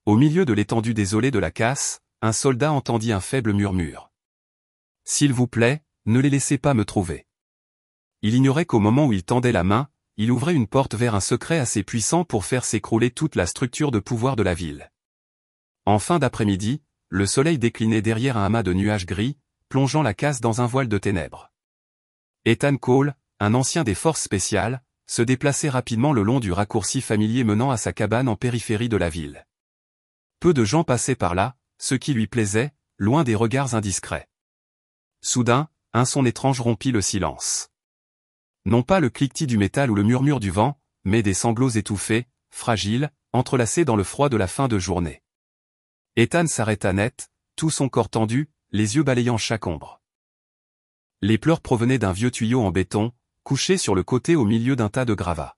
Au milieu de l'étendue désolée de la casse, un soldat entendit un faible murmure. « S'il vous plaît, ne les laissez pas me trouver. » Il ignorait qu'au moment où il tendait la main, il ouvrait une porte vers un secret assez puissant pour faire s'écrouler toute la structure de pouvoir de la ville. En fin d'après-midi, le soleil déclinait derrière un amas de nuages gris, plongeant la casse dans un voile de ténèbres. Ethan Cole, un ancien des forces spéciales, se déplaçait rapidement le long du raccourci familier menant à sa cabane en périphérie de la ville. Peu de gens passaient par là, ce qui lui plaisait, loin des regards indiscrets. Soudain, un son étrange rompit le silence. Non pas le cliquetis du métal ou le murmure du vent, mais des sanglots étouffés, fragiles, entrelacés dans le froid de la fin de journée. Ethan s'arrêta net, tout son corps tendu, les yeux balayant chaque ombre. Les pleurs provenaient d'un vieux tuyau en béton, couché sur le côté au milieu d'un tas de gravats.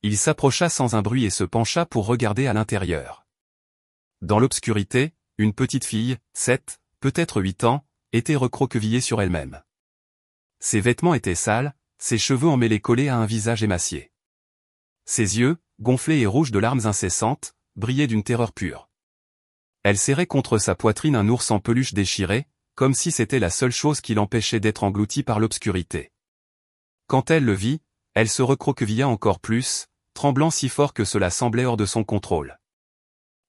Il s'approcha sans un bruit et se pencha pour regarder à l'intérieur. Dans l'obscurité, une petite fille, 7, peut-être 8 ans, était recroquevillée sur elle-même. Ses vêtements étaient sales, ses cheveux emmêlés collés à un visage émacié. Ses yeux, gonflés et rouges de larmes incessantes, brillaient d'une terreur pure. Elle serrait contre sa poitrine un ours en peluche déchiré, comme si c'était la seule chose qui l'empêchait d'être engloutie par l'obscurité. Quand elle le vit, elle se recroquevilla encore plus, tremblant si fort que cela semblait hors de son contrôle.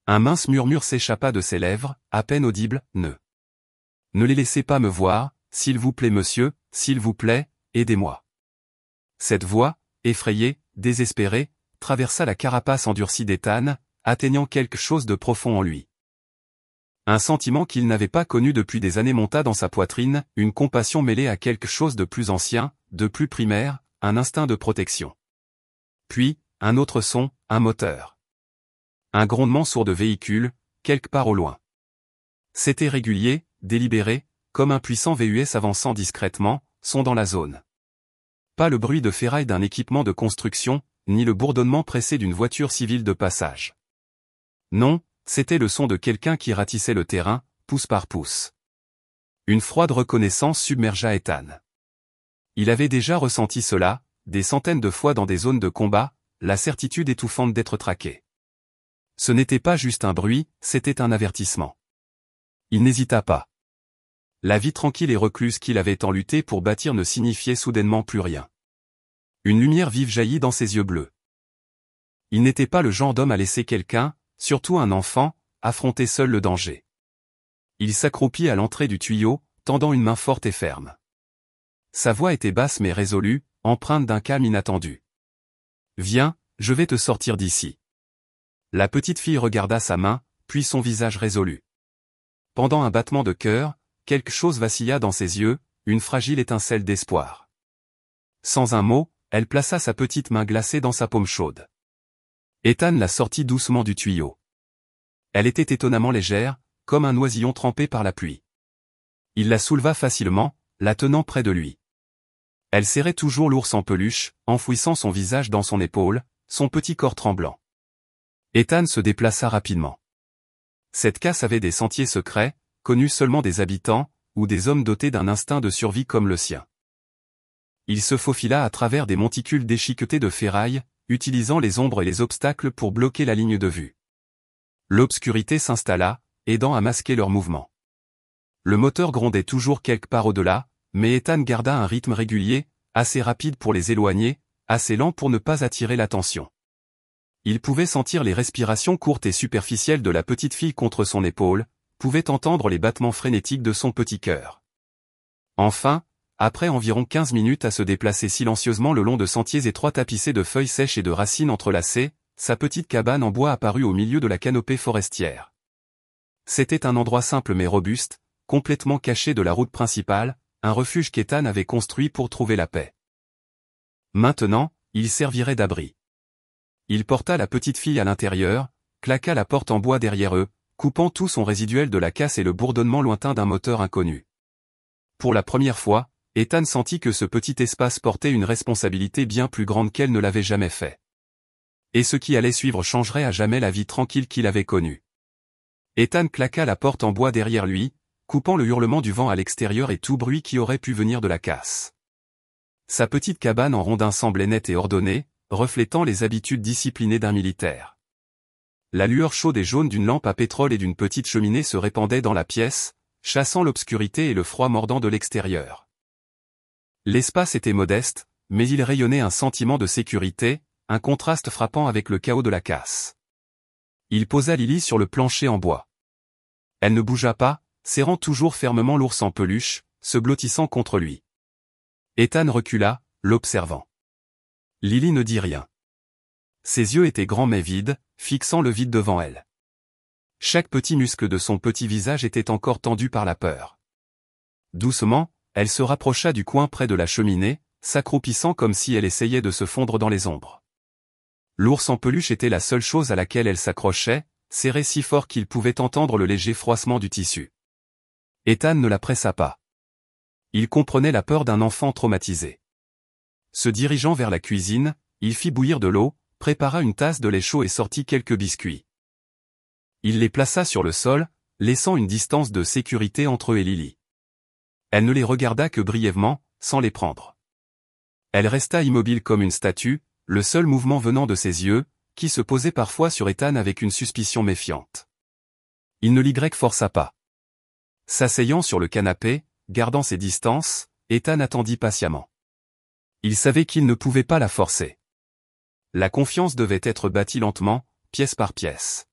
Un mince murmure s'échappa de ses lèvres, à peine audible, « Ne les laissez pas me voir, s'il vous plaît monsieur, s'il vous plaît, aidez-moi. » Cette voix, effrayée, désespérée, traversa la carapace endurcie d'Ethan, atteignant quelque chose de profond en lui. Un sentiment qu'il n'avait pas connu depuis des années monta dans sa poitrine, une compassion mêlée à quelque chose de plus ancien, de plus primaire, un instinct de protection. Puis, un autre son, un moteur. Un grondement sourd de véhicule, quelque part au loin. C'était régulier, délibéré, comme un puissant VUS avançant discrètement, sondant la zone. Pas le bruit de ferraille d'un équipement de construction, ni le bourdonnement pressé d'une voiture civile de passage. Non, c'était le son de quelqu'un qui ratissait le terrain, pouce par pouce. Une froide reconnaissance submergea Ethan. Il avait déjà ressenti cela, des centaines de fois dans des zones de combat, la certitude étouffante d'être traqué. Ce n'était pas juste un bruit, c'était un avertissement. Il n'hésita pas. La vie tranquille et recluse qu'il avait tant lutté pour bâtir ne signifiait soudainement plus rien. Une lumière vive jaillit dans ses yeux bleus. Il n'était pas le genre d'homme à laisser quelqu'un, surtout un enfant, affronter seul le danger. Il s'accroupit à l'entrée du tuyau, tendant une main forte et ferme. Sa voix était basse mais résolue, empreinte d'un calme inattendu. « Viens, je vais te sortir d'ici. » La petite fille regarda sa main, puis son visage résolu. Pendant un battement de cœur, quelque chose vacilla dans ses yeux, une fragile étincelle d'espoir. Sans un mot, elle plaça sa petite main glacée dans sa paume chaude. Ethan la sortit doucement du tuyau. Elle était étonnamment légère, comme un oisillon trempé par la pluie. Il la souleva facilement, la tenant près de lui. Elle serrait toujours l'ours en peluche, enfouissant son visage dans son épaule, son petit corps tremblant. Ethan se déplaça rapidement. Cette casse avait des sentiers secrets, connus seulement des habitants, ou des hommes dotés d'un instinct de survie comme le sien. Il se faufila à travers des monticules déchiquetés de ferraille, utilisant les ombres et les obstacles pour bloquer la ligne de vue. L'obscurité s'installa, aidant à masquer leurs mouvements. Le moteur grondait toujours quelque part au-delà, mais Ethan garda un rythme régulier, assez rapide pour les éloigner, assez lent pour ne pas attirer l'attention. Il pouvait sentir les respirations courtes et superficielles de la petite fille contre son épaule, pouvait entendre les battements frénétiques de son petit cœur. Enfin, après environ 15 minutes à se déplacer silencieusement le long de sentiers étroits tapissés de feuilles sèches et de racines entrelacées, sa petite cabane en bois apparut au milieu de la canopée forestière. C'était un endroit simple mais robuste, complètement caché de la route principale, un refuge qu'Ethan avait construit pour trouver la paix. Maintenant, il servirait d'abri. Il porta la petite fille à l'intérieur, claqua la porte en bois derrière eux, coupant tout son résiduel de la casse et le bourdonnement lointain d'un moteur inconnu. Pour la première fois, Ethan sentit que ce petit espace portait une responsabilité bien plus grande qu'elle ne l'avait jamais fait. Et ce qui allait suivre changerait à jamais la vie tranquille qu'il avait connue. Ethan claqua la porte en bois derrière lui, coupant le hurlement du vent à l'extérieur et tout bruit qui aurait pu venir de la casse. Sa petite cabane en rondin semblait nette et ordonnée, reflétant les habitudes disciplinées d'un militaire. la lueur chaude et jaune d'une lampe à pétrole et d'une petite cheminée se répandait dans la pièce, chassant l'obscurité et le froid mordant de l'extérieur. L'espace était modeste, mais il rayonnait un sentiment de sécurité, un contraste frappant avec le chaos de la casse. Il posa Lily sur le plancher en bois. Elle ne bougea pas, serrant toujours fermement l'ours en peluche, se blottissant contre lui. Ethan recula, l'observant. Lily ne dit rien. Ses yeux étaient grands mais vides, fixant le vide devant elle. Chaque petit muscle de son petit visage était encore tendu par la peur. Doucement, elle se rapprocha du coin près de la cheminée, s'accroupissant comme si elle essayait de se fondre dans les ombres. L'ours en peluche était la seule chose à laquelle elle s'accrochait, serré si fort qu'il pouvait entendre le léger froissement du tissu. Ethan ne la pressa pas. Il comprenait la peur d'un enfant traumatisé. Se dirigeant vers la cuisine, il fit bouillir de l'eau, prépara une tasse de lait chaud et sortit quelques biscuits. Il les plaça sur le sol, laissant une distance de sécurité entre eux et Lily. Elle ne les regarda que brièvement, sans les prendre. Elle resta immobile comme une statue, le seul mouvement venant de ses yeux, qui se posaient parfois sur Ethan avec une suspicion méfiante. Il ne l'y força pas. S'asseyant sur le canapé, gardant ses distances, Ethan attendit patiemment. Il savait qu'il ne pouvait pas la forcer. La confiance devait être bâtie lentement, pièce par pièce.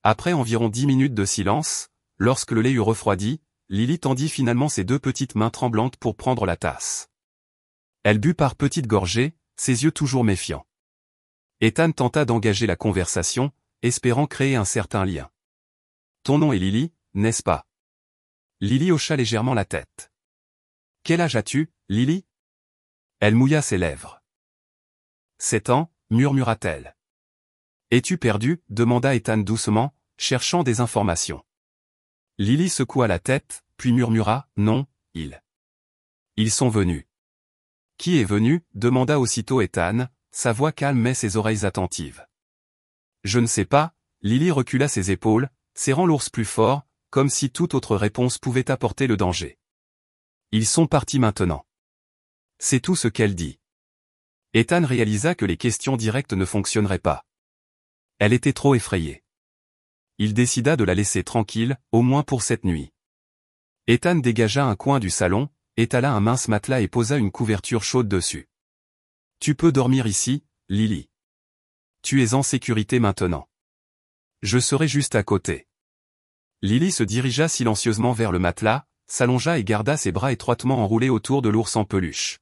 Après environ 10 minutes de silence, lorsque le lait eut refroidi, Lily tendit finalement ses deux petites mains tremblantes pour prendre la tasse. Elle but par petites gorgées, ses yeux toujours méfiants. Ethan tenta d'engager la conversation, espérant créer un certain lien. « Ton nom est Lily, n'est-ce pas ?» Lily hocha légèrement la tête. « Quel âge as-tu, Lily ?» Elle mouilla ses lèvres. « 7 ans, murmura-t-elle. « Es-tu perdu ?» demanda Ethan doucement, cherchant des informations. Lily secoua la tête, puis murmura « Non, ils sont venus. » « Qui est venu ?» demanda aussitôt Ethan, sa voix calme mais ses oreilles attentives. « Je ne sais pas », Lily recula ses épaules, serrant l'ours plus fort, comme si toute autre réponse pouvait apporter le danger. « Ils sont partis maintenant. » C'est tout ce qu'elle dit. Ethan réalisa que les questions directes ne fonctionneraient pas. Elle était trop effrayée. Il décida de la laisser tranquille, au moins pour cette nuit. Ethan dégagea un coin du salon, étala un mince matelas et posa une couverture chaude dessus. « Tu peux dormir ici, Lily. Tu es en sécurité maintenant. Je serai juste à côté. » Lily se dirigea silencieusement vers le matelas, s'allongea et garda ses bras étroitement enroulés autour de l'ours en peluche.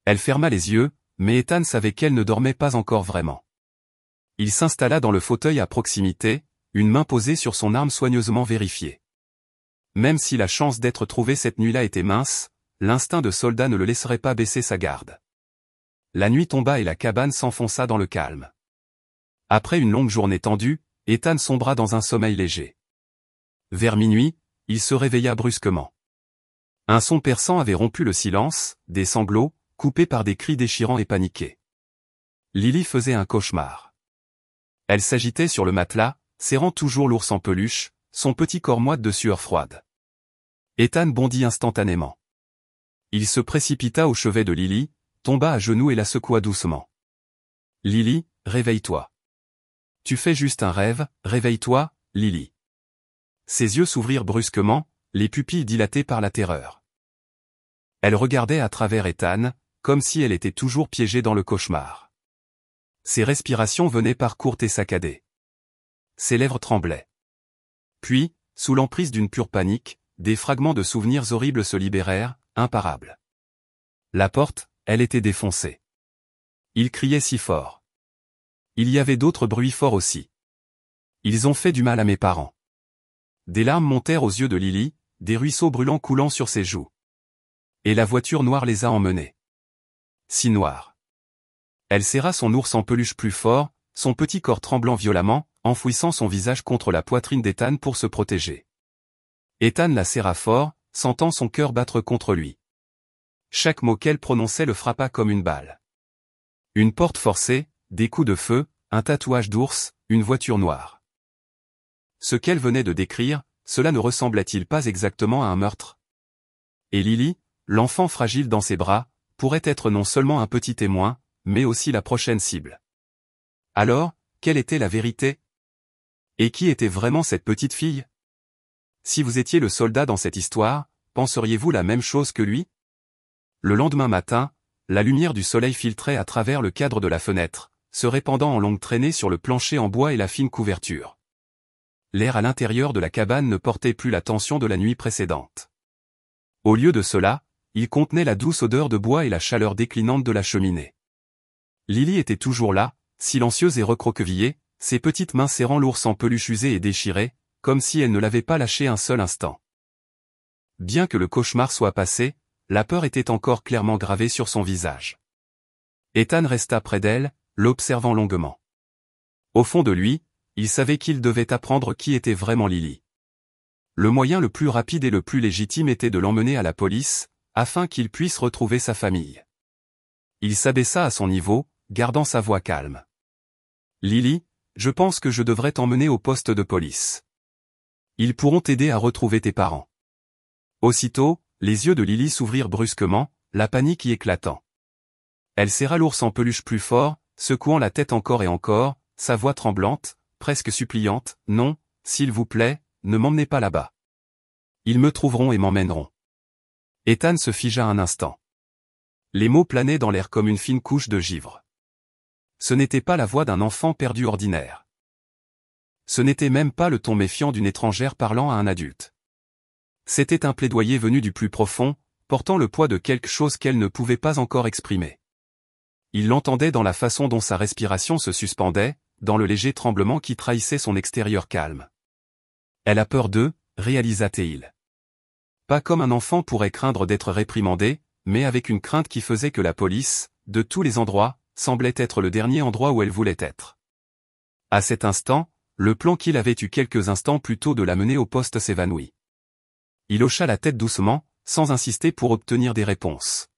Elle ferma les yeux, mais Ethan savait qu'elle ne dormait pas encore vraiment. Il s'installa dans le fauteuil à proximité, une main posée sur son arme soigneusement vérifiée. Même si la chance d'être trouvé cette nuit-là était mince, l'instinct de soldat ne le laisserait pas baisser sa garde. La nuit tomba et la cabane s'enfonça dans le calme. Après une longue journée tendue, Ethan sombra dans un sommeil léger. Vers minuit, il se réveilla brusquement. Un son perçant avait rompu le silence, des sanglots, coupés par des cris déchirants et paniqués. Lily faisait un cauchemar. Elle s'agitait sur le matelas, serrant toujours l'ours en peluche, son petit corps moite de sueur froide. Ethan bondit instantanément. Il se précipita au chevet de Lily, tomba à genoux et la secoua doucement. « Lily, réveille-toi. Tu fais juste un rêve, réveille-toi, Lily. » Ses yeux s'ouvrirent brusquement, les pupilles dilatées par la terreur. Elle regardait à travers Ethan, comme si elle était toujours piégée dans le cauchemar. Ses respirations venaient par courtes et saccadées. Ses lèvres tremblaient. Puis, sous l'emprise d'une pure panique, des fragments de souvenirs horribles se libérèrent, imparables. La porte, elle était défoncée. Il criait si fort. Il y avait d'autres bruits forts aussi. Ils ont fait du mal à mes parents. Des larmes montèrent aux yeux de Lily, des ruisseaux brûlants coulant sur ses joues. Et la voiture noire les a emmenés. Si noire. Elle serra son ours en peluche plus fort, son petit corps tremblant violemment, enfouissant son visage contre la poitrine d'Ethan pour se protéger. Ethan la serra fort, sentant son cœur battre contre lui. Chaque mot qu'elle prononçait le frappa comme une balle. Une porte forcée, des coups de feu, un tatouage d'ours, une voiture noire. Ce qu'elle venait de décrire, cela ne ressemblait-il pas exactement à un meurtre? Et Lily, l'enfant fragile dans ses bras, pourrait être non seulement un petit témoin, mais aussi la prochaine cible. Alors, quelle était la vérité? Et qui était vraiment cette petite fille? Si vous étiez le soldat dans cette histoire, penseriez-vous la même chose que lui? Le lendemain matin, la lumière du soleil filtrait à travers le cadre de la fenêtre, se répandant en longues traînées sur le plancher en bois et la fine couverture. L'air à l'intérieur de la cabane ne portait plus la tension de la nuit précédente. Au lieu de cela, il contenait la douce odeur de bois et la chaleur déclinante de la cheminée. Lily était toujours là, silencieuse et recroquevillée, ses petites mains serrant l'ours en peluche usé et déchiré, comme si elle ne l'avait pas lâché un seul instant. Bien que le cauchemar soit passé, la peur était encore clairement gravée sur son visage. Ethan resta près d'elle, l'observant longuement. Au fond de lui, il savait qu'il devait apprendre qui était vraiment Lily. Le moyen le plus rapide et le plus légitime était de l'emmener à la police, afin qu'il puisse retrouver sa famille. Il s'abaissa à son niveau, gardant sa voix calme. « Lily, je pense que je devrais t'emmener au poste de police. Ils pourront t'aider à retrouver tes parents. » Aussitôt, les yeux de Lily s'ouvrirent brusquement, la panique y éclatant. Elle serra l'ours en peluche plus fort, secouant la tête encore et encore, sa voix tremblante, presque suppliante, « Non, s'il vous plaît, ne m'emmenez pas là-bas. Ils me trouveront et m'emmèneront. » Ethan se figea un instant. Les mots planaient dans l'air comme une fine couche de givre. Ce n'était pas la voix d'un enfant perdu ordinaire. Ce n'était même pas le ton méfiant d'une étrangère parlant à un adulte. C'était un plaidoyer venu du plus profond, portant le poids de quelque chose qu'elle ne pouvait pas encore exprimer. Il l'entendait dans la façon dont sa respiration se suspendait, dans le léger tremblement qui trahissait son extérieur calme. Elle a peur d'eux, réalisa-t-il. Pas comme un enfant pourrait craindre d'être réprimandé, mais avec une crainte qui faisait que la police, de tous les endroits, semblait être le dernier endroit où elle voulait être. À cet instant, le plan qu'il avait eu quelques instants plus tôt de l'amener au poste s'évanouit. Il hocha la tête doucement, sans insister pour obtenir des réponses.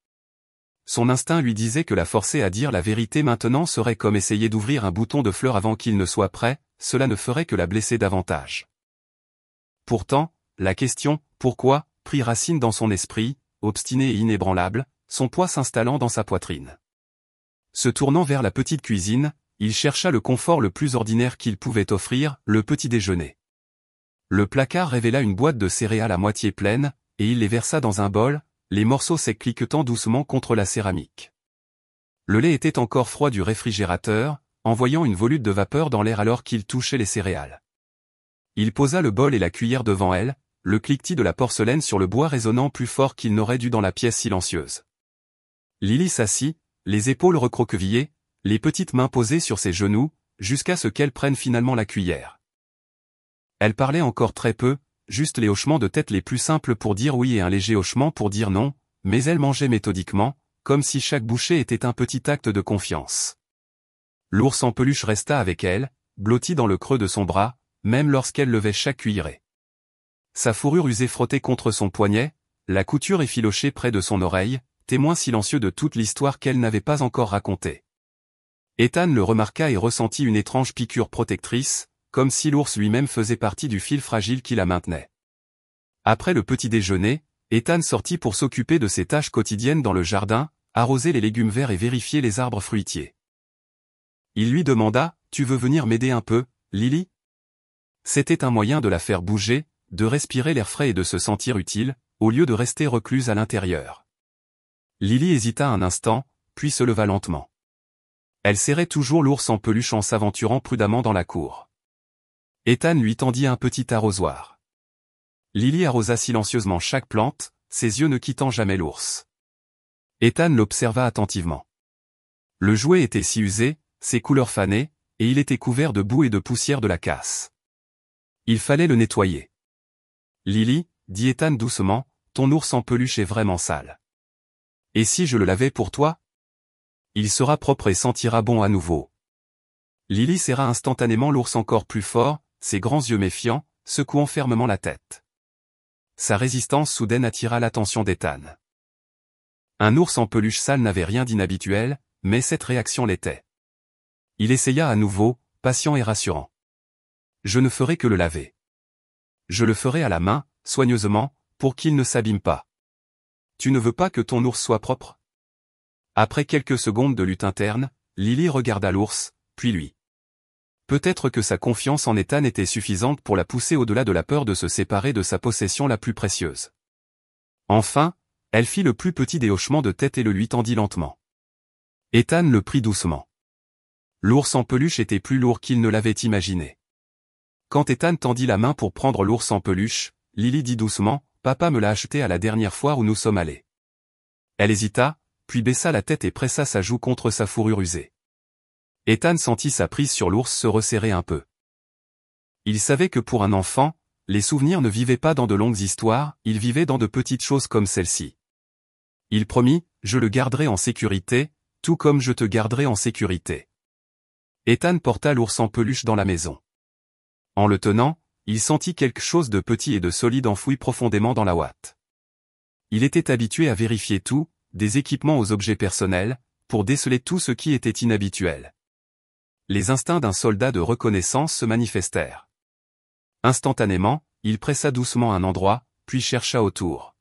Son instinct lui disait que la forcer à dire la vérité maintenant serait comme essayer d'ouvrir un bouton de fleurs avant qu'il ne soit prêt, cela ne ferait que la blesser davantage. Pourtant, la question « pourquoi ?» prit racine dans son esprit, obstiné et inébranlable, son poids s'installant dans sa poitrine. Se tournant vers la petite cuisine, il chercha le confort le plus ordinaire qu'il pouvait offrir, le petit déjeuner. Le placard révéla une boîte de céréales à moitié pleine, et il les versa dans un bol, les morceaux secs cliquetant doucement contre la céramique. Le lait était encore froid du réfrigérateur, envoyant une volute de vapeur dans l'air alors qu'il touchait les céréales. Il posa le bol et la cuillère devant elle, le cliquetis de la porcelaine sur le bois résonnant plus fort qu'il n'aurait dû dans la pièce silencieuse. Lily s'assit, les épaules recroquevillées, les petites mains posées sur ses genoux, jusqu'à ce qu'elle prenne finalement la cuillère. Elle parlait encore très peu, juste les hochements de tête les plus simples pour dire oui et un léger hochement pour dire non, mais elle mangeait méthodiquement, comme si chaque bouchée était un petit acte de confiance. L'ours en peluche resta avec elle, blotti dans le creux de son bras, même lorsqu'elle levait chaque cuillerée. Sa fourrure usée frottait contre son poignet, la couture effilochée près de son oreille, témoin silencieux de toute l'histoire qu'elle n'avait pas encore racontée. Ethan le remarqua et ressentit une étrange piqûre protectrice, comme si l'ours lui-même faisait partie du fil fragile qui la maintenait. Après le petit déjeuner, Ethan sortit pour s'occuper de ses tâches quotidiennes dans le jardin, arroser les légumes verts et vérifier les arbres fruitiers. Il lui demanda, « Tu veux venir m'aider un peu, Lily ?» C'était un moyen de la faire bouger, de respirer l'air frais et de se sentir utile, au lieu de rester recluse à l'intérieur. Lily hésita un instant, puis se leva lentement. Elle serrait toujours l'ours en peluche en s'aventurant prudemment dans la cour. Ethan lui tendit un petit arrosoir. Lily arrosa silencieusement chaque plante, ses yeux ne quittant jamais l'ours. Ethan l'observa attentivement. Le jouet était si usé, ses couleurs fanées, et il était couvert de boue et de poussière de la casse. Il fallait le nettoyer. « Lily, » dit Ethan doucement, « ton ours en peluche est vraiment sale. Et si je le lavais pour toi ? Il sera propre et sentira bon à nouveau. » Lily serra instantanément l'ours encore plus fort, ses grands yeux méfiants, secouant fermement la tête. Sa résistance soudaine attira l'attention d'Ethan. Un ours en peluche sale n'avait rien d'inhabituel, mais cette réaction l'était. Il essaya à nouveau, patient et rassurant. « Je ne ferai que le laver. Je le ferai à la main, soigneusement, pour qu'il ne s'abîme pas. Tu ne veux pas que ton ours soit propre ? » Après quelques secondes de lutte interne, Lily regarda l'ours, puis lui. Peut-être que sa confiance en Ethan était suffisante pour la pousser au-delà de la peur de se séparer de sa possession la plus précieuse. Enfin, elle fit le plus petit des hochements de tête et le lui tendit lentement. Ethan le prit doucement. L'ours en peluche était plus lourd qu'il ne l'avait imaginé. Quand Ethan tendit la main pour prendre l'ours en peluche, Lily dit doucement, « Papa me l'a acheté à la dernière fois où nous sommes allés. » Elle hésita, puis baissa la tête et pressa sa joue contre sa fourrure usée. Ethan sentit sa prise sur l'ours se resserrer un peu. Il savait que pour un enfant, les souvenirs ne vivaient pas dans de longues histoires, ils vivaient dans de petites choses comme celle-ci. Il promit, « Je le garderai en sécurité, tout comme je te garderai en sécurité. » Ethan porta l'ours en peluche dans la maison. En le tenant, il sentit quelque chose de petit et de solide enfoui profondément dans la ouate. Il était habitué à vérifier tout, des équipements aux objets personnels, pour déceler tout ce qui était inhabituel. Les instincts d'un soldat de reconnaissance se manifestèrent. Instantanément, il pressa doucement un endroit, puis chercha autour.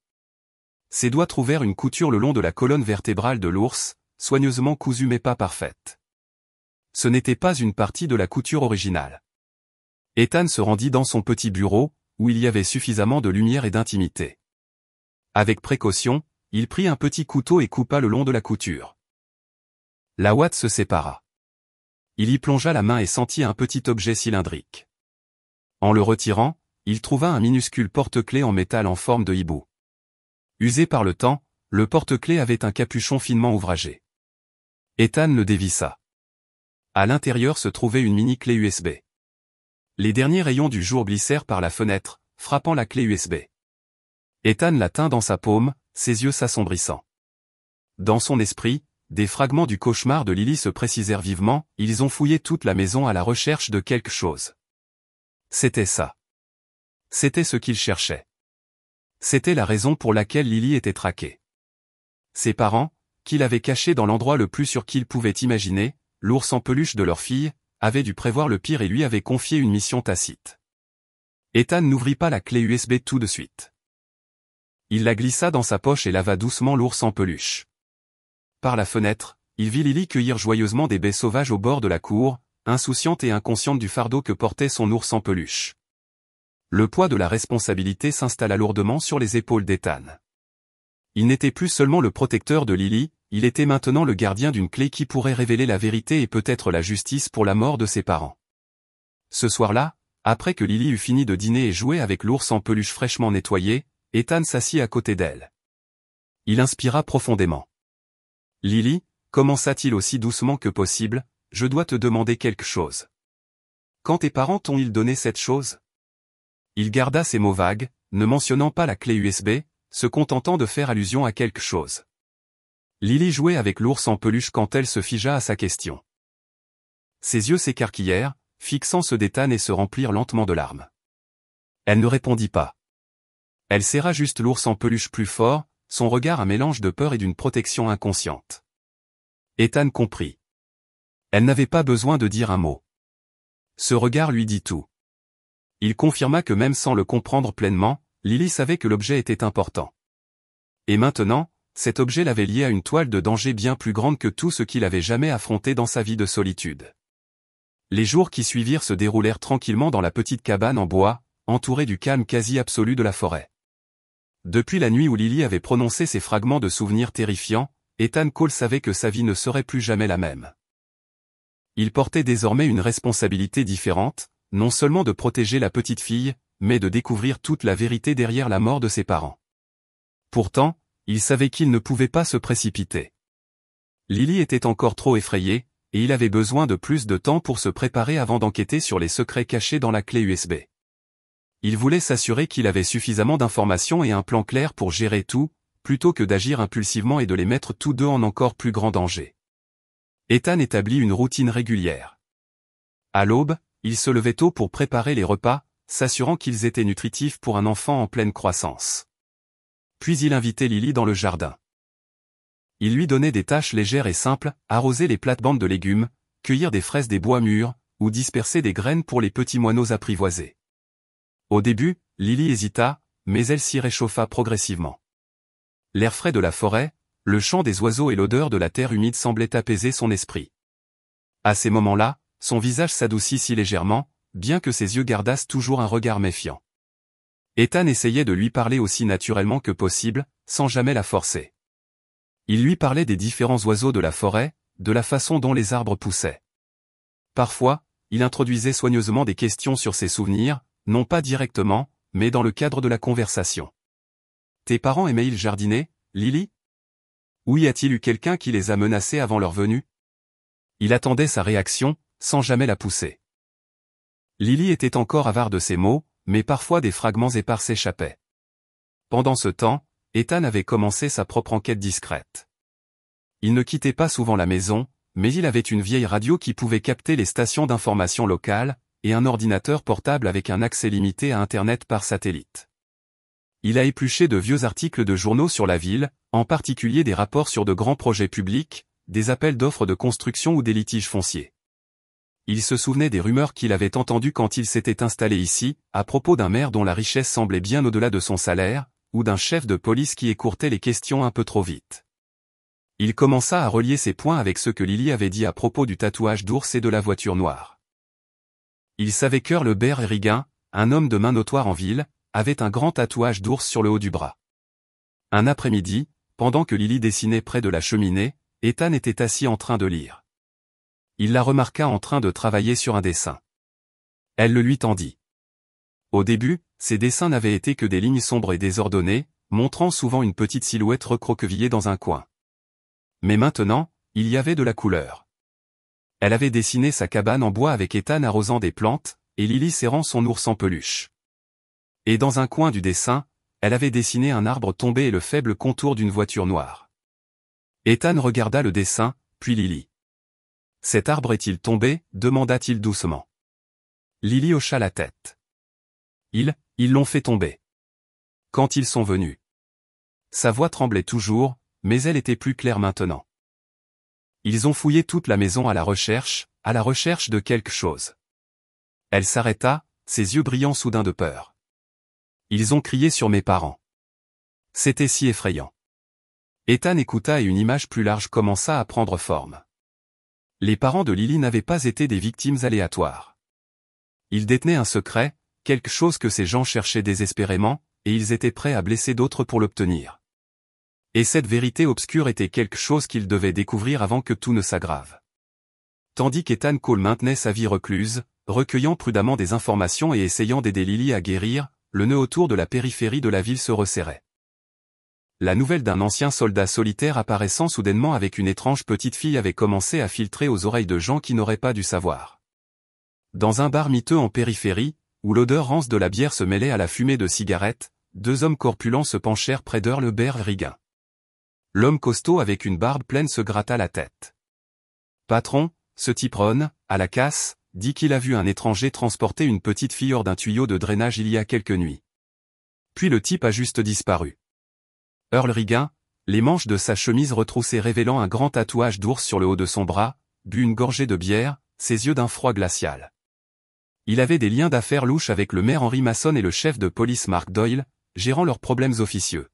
Ses doigts trouvèrent une couture le long de la colonne vertébrale de l'ours, soigneusement cousue mais pas parfaite. Ce n'était pas une partie de la couture originale. Ethan se rendit dans son petit bureau, où il y avait suffisamment de lumière et d'intimité. Avec précaution, il prit un petit couteau et coupa le long de la couture. La ouate se sépara. Il y plongea la main et sentit un petit objet cylindrique. En le retirant, il trouva un minuscule porte-clés en métal en forme de hibou. Usé par le temps, le porte-clés avait un capuchon finement ouvragé. Ethan le dévissa. À l'intérieur se trouvait une mini-clé USB. Les derniers rayons du jour glissèrent par la fenêtre, frappant la clé USB. Ethan la tint dans sa paume, ses yeux s'assombrissant. Dans son esprit, des fragments du cauchemar de Lily se précisèrent vivement, ils ont fouillé toute la maison à la recherche de quelque chose. C'était ça. C'était ce qu'ils cherchaient. C'était la raison pour laquelle Lily était traquée. Ses parents, qui l'avaient cachée dans l'endroit le plus sûr qu'ils pouvaient imaginer, l'ours en peluche de leur fille, avaient dû prévoir le pire et lui avaient confié une mission tacite. Ethan n'ouvrit pas la clé USB tout de suite. Il la glissa dans sa poche et lava doucement l'ours en peluche. Par la fenêtre, il vit Lily cueillir joyeusement des baies sauvages au bord de la cour, insouciante et inconsciente du fardeau que portait son ours en peluche. Le poids de la responsabilité s'installa lourdement sur les épaules d'Ethan. Il n'était plus seulement le protecteur de Lily, il était maintenant le gardien d'une clé qui pourrait révéler la vérité et peut-être la justice pour la mort de ses parents. Ce soir-là, après que Lily eut fini de dîner et jouer avec l'ours en peluche fraîchement nettoyé, Ethan s'assit à côté d'elle. Il inspira profondément. « Lily, commença-t-il aussi doucement que possible, je dois te demander quelque chose. Quand tes parents t'ont-ils donné cette chose ?» Il garda ces mots vagues, ne mentionnant pas la clé USB, se contentant de faire allusion à quelque chose. Lily jouait avec l'ours en peluche quand elle se figea à sa question. Ses yeux s'écarquillèrent, fixant ceux d'Ethan et se remplirent lentement de larmes. Elle ne répondit pas. Elle serra juste l'ours en peluche plus fort, son regard un mélange de peur et d'une protection inconsciente. Ethan comprit. Elle n'avait pas besoin de dire un mot. Ce regard lui dit tout. Il confirma que même sans le comprendre pleinement, Lily savait que l'objet était important. Et maintenant, cet objet l'avait lié à une toile de danger bien plus grande que tout ce qu'il avait jamais affronté dans sa vie de solitude. Les jours qui suivirent se déroulèrent tranquillement dans la petite cabane en bois, entourée du calme quasi absolu de la forêt. Depuis la nuit où Lily avait prononcé ces fragments de souvenirs terrifiants, Ethan Cole savait que sa vie ne serait plus jamais la même. Il portait désormais une responsabilité différente, non seulement de protéger la petite fille, mais de découvrir toute la vérité derrière la mort de ses parents. Pourtant, il savait qu'il ne pouvait pas se précipiter. Lily était encore trop effrayée, et il avait besoin de plus de temps pour se préparer avant d'enquêter sur les secrets cachés dans la clé USB. Il voulait s'assurer qu'il avait suffisamment d'informations et un plan clair pour gérer tout, plutôt que d'agir impulsivement et de les mettre tous deux en encore plus grand danger. Ethan établit une routine régulière. À l'aube, il se levait tôt pour préparer les repas, s'assurant qu'ils étaient nutritifs pour un enfant en pleine croissance. Puis il invitait Lily dans le jardin. Il lui donnait des tâches légères et simples, arroser les plates-bandes de légumes, cueillir des fraises des bois mûrs, ou disperser des graines pour les petits moineaux apprivoisés. Au début, Lily hésita, mais elle s'y réchauffa progressivement. L'air frais de la forêt, le chant des oiseaux et l'odeur de la terre humide semblaient apaiser son esprit. À ces moments-là, son visage s'adoucit si légèrement, bien que ses yeux gardassent toujours un regard méfiant. Ethan essayait de lui parler aussi naturellement que possible, sans jamais la forcer. Il lui parlait des différents oiseaux de la forêt, de la façon dont les arbres poussaient. Parfois, il introduisait soigneusement des questions sur ses souvenirs, non pas directement, mais dans le cadre de la conversation. « Tes parents aimaient-ils jardiner, Lily ? Ou y a-t-il eu quelqu'un qui les a menacés avant leur venue ?» Il attendait sa réaction, sans jamais la pousser. Lily était encore avare de ces mots, mais parfois des fragments épars s'échappaient. Pendant ce temps, Ethan avait commencé sa propre enquête discrète. Il ne quittait pas souvent la maison, mais il avait une vieille radio qui pouvait capter les stations d'information locales, et un ordinateur portable avec un accès limité à Internet par satellite. Il a épluché de vieux articles de journaux sur la ville, en particulier des rapports sur de grands projets publics, des appels d'offres de construction ou des litiges fonciers. Il se souvenait des rumeurs qu'il avait entendues quand il s'était installé ici, à propos d'un maire dont la richesse semblait bien au-delà de son salaire, ou d'un chef de police qui écourtait les questions un peu trop vite. Il commença à relier ses points avec ce que Lily avait dit à propos du tatouage d'ours et de la voiture noire. Il savait qu'Earl Bear Regan, un homme de main notoire en ville, avait un grand tatouage d'ours sur le haut du bras. Un après-midi, pendant que Lily dessinait près de la cheminée, Ethan était assis en train de lire. Il la remarqua en train de travailler sur un dessin. Elle le lui tendit. Au début, ses dessins n'avaient été que des lignes sombres et désordonnées, montrant souvent une petite silhouette recroquevillée dans un coin. Mais maintenant, il y avait de la couleur. Elle avait dessiné sa cabane en bois avec Ethan arrosant des plantes, et Lily serrant son ours en peluche. Et dans un coin du dessin, elle avait dessiné un arbre tombé et le faible contour d'une voiture noire. Ethan regarda le dessin, puis Lily. « Cet arbre est-il tombé ?» demanda-t-il doucement. Lily hocha la tête. Ils l'ont fait tomber. Quand ils sont venus. Sa voix tremblait toujours, mais elle était plus claire maintenant. Ils ont fouillé toute la maison à la recherche de quelque chose. Elle s'arrêta, ses yeux brillant soudain de peur. Ils ont crié sur mes parents. C'était si effrayant. Ethan écouta et une image plus large commença à prendre forme. Les parents de Lily n'avaient pas été des victimes aléatoires. Ils détenaient un secret, quelque chose que ces gens cherchaient désespérément, et ils étaient prêts à blesser d'autres pour l'obtenir. Et cette vérité obscure était quelque chose qu'ils devaient découvrir avant que tout ne s'aggrave. Tandis qu'Ethan Cole maintenait sa vie recluse, recueillant prudemment des informations et essayant d'aider Lily à guérir, le nœud autour de la périphérie de la ville se resserrait. La nouvelle d'un ancien soldat solitaire apparaissant soudainement avec une étrange petite fille avait commencé à filtrer aux oreilles de gens qui n'auraient pas dû savoir. Dans un bar miteux en périphérie, où l'odeur rance de la bière se mêlait à la fumée de cigarettes, deux hommes corpulents se penchèrent près d'Earl Bear Regan. L'homme costaud avec une barbe pleine se gratta la tête. « Patron, ce type Ron, à la casse, dit qu'il a vu un étranger transporter une petite fille hors d'un tuyau de drainage il y a quelques nuits. Puis le type a juste disparu. » Earl Regan, les manches de sa chemise retroussées révélant un grand tatouage d'ours sur le haut de son bras, but une gorgée de bière, ses yeux d'un froid glacial. Il avait des liens d'affaires louches avec le maire Henry Mason et le chef de police Mark Doyle, gérant leurs problèmes officieux.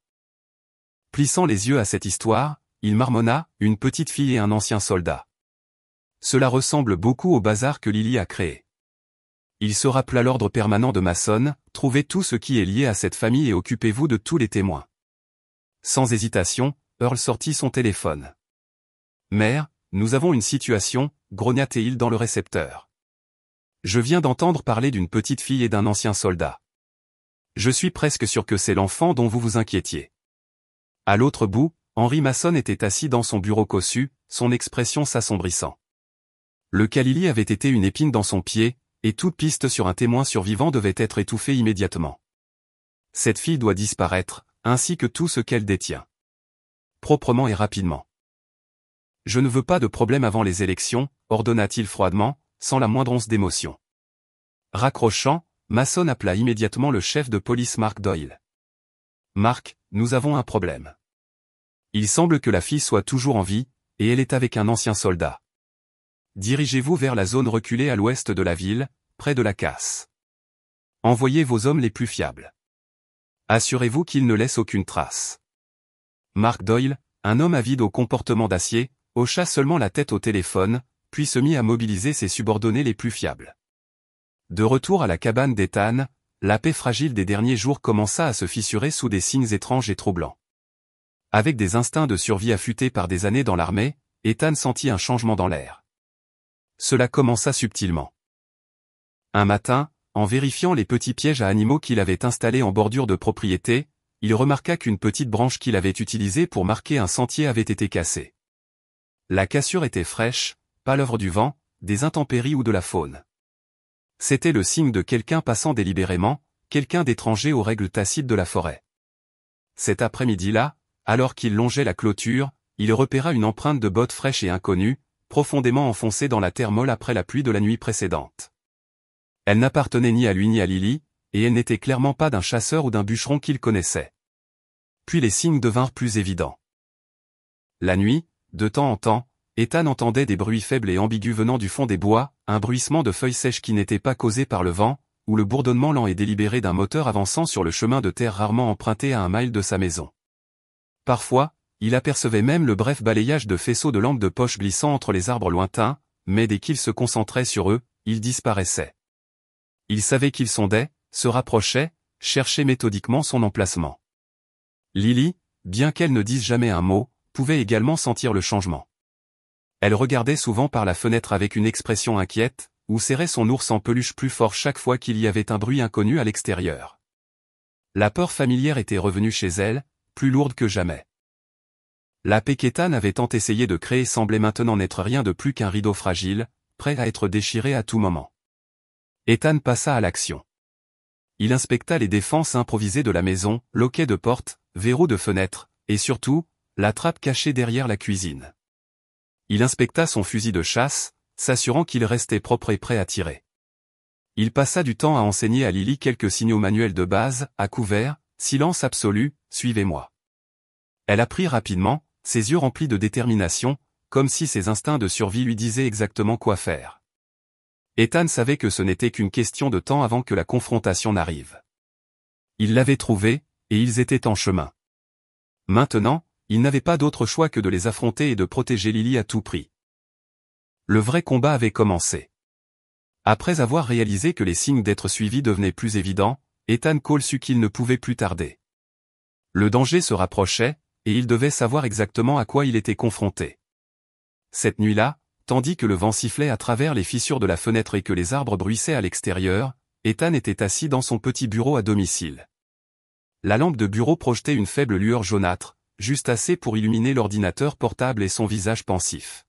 Plissant les yeux à cette histoire, il marmonna, une petite fille et un ancien soldat. Cela ressemble beaucoup au bazar que Lily a créé. Il se rappela l'ordre permanent de Mason, trouvez tout ce qui est lié à cette famille et occupez-vous de tous les témoins. Sans hésitation, Earl sortit son téléphone. « Mère, nous avons une situation, grogna-t-il dans le récepteur. Je viens d'entendre parler d'une petite fille et d'un ancien soldat. Je suis presque sûr que c'est l'enfant dont vous vous inquiétiez. » À l'autre bout, Henry Mason était assis dans son bureau cossu, son expression s'assombrissant. Le cas Lily avait été une épine dans son pied, et toute piste sur un témoin survivant devait être étouffée immédiatement. Cette fille doit disparaître, ainsi que tout ce qu'elle détient. Proprement et rapidement. Je ne veux pas de problème avant les élections, ordonna-t-il froidement, sans la moindre once d'émotion. Raccrochant, Mason appela immédiatement le chef de police Mark Doyle. Mark, nous avons un problème. Il semble que la fille soit toujours en vie, et elle est avec un ancien soldat. Dirigez-vous vers la zone reculée à l'ouest de la ville, près de la casse. Envoyez vos hommes les plus fiables. Assurez-vous qu'ils ne laissent aucune trace. Mark Doyle, un homme avide au comportement d'acier, hocha seulement la tête au téléphone, puis se mit à mobiliser ses subordonnés les plus fiables. De retour à la cabane d'Ethan, la paix fragile des derniers jours commença à se fissurer sous des signes étranges et troublants. Avec des instincts de survie affûtés par des années dans l'armée, Ethan sentit un changement dans l'air. Cela commença subtilement. Un matin, en vérifiant les petits pièges à animaux qu'il avait installés en bordure de propriété, il remarqua qu'une petite branche qu'il avait utilisée pour marquer un sentier avait été cassée. La cassure était fraîche, pas l'œuvre du vent, des intempéries ou de la faune. C'était le signe de quelqu'un passant délibérément, quelqu'un d'étranger aux règles tacites de la forêt. Cet après-midi-là, alors qu'il longeait la clôture, il repéra une empreinte de bottes fraîches et inconnues, profondément enfoncée dans la terre molle après la pluie de la nuit précédente. Elle n'appartenait ni à lui ni à Lily, et elle n'était clairement pas d'un chasseur ou d'un bûcheron qu'il connaissait. Puis les signes devinrent plus évidents. La nuit, de temps en temps, Ethan entendait des bruits faibles et ambigus venant du fond des bois, un bruissement de feuilles sèches qui n'était pas causé par le vent, ou le bourdonnement lent et délibéré d'un moteur avançant sur le chemin de terre rarement emprunté à 1 mile de sa maison. Parfois, il apercevait même le bref balayage de faisceaux de lampes de poche glissant entre les arbres lointains, mais dès qu'il se concentrait sur eux, ils disparaissaient. Il savait qu'ils sondaient, se rapprochaient, cherchaient méthodiquement son emplacement. Lily, bien qu'elle ne dise jamais un mot, pouvait également sentir le changement. Elle regardait souvent par la fenêtre avec une expression inquiète, ou serrait son ours en peluche plus fort chaque fois qu'il y avait un bruit inconnu à l'extérieur. La peur familière était revenue chez elle, plus lourde que jamais. La paix qu'Ethan avait tant essayé de créer semblait maintenant n'être rien de plus qu'un rideau fragile, prêt à être déchiré à tout moment. Ethan passa à l'action. Il inspecta les défenses improvisées de la maison, loquets de porte, verrous de fenêtres, et surtout, la trappe cachée derrière la cuisine. Il inspecta son fusil de chasse, s'assurant qu'il restait propre et prêt à tirer. Il passa du temps à enseigner à Lily quelques signaux manuels de base, à couvert, silence absolu, suivez-moi. Elle apprit rapidement, ses yeux remplis de détermination, comme si ses instincts de survie lui disaient exactement quoi faire. Ethan savait que ce n'était qu'une question de temps avant que la confrontation n'arrive. Il l'avait trouvé, et ils étaient en chemin. Maintenant, il n'avait pas d'autre choix que de les affronter et de protéger Lily à tout prix. Le vrai combat avait commencé. Après avoir réalisé que les signes d'être suivi devenaient plus évidents, Ethan Cole sut qu'il ne pouvait plus tarder. Le danger se rapprochait, et il devait savoir exactement à quoi il était confronté. Cette nuit-là, tandis que le vent sifflait à travers les fissures de la fenêtre et que les arbres bruissaient à l'extérieur, Ethan était assis dans son petit bureau à domicile. La lampe de bureau projetait une faible lueur jaunâtre, juste assez pour illuminer l'ordinateur portable et son visage pensif.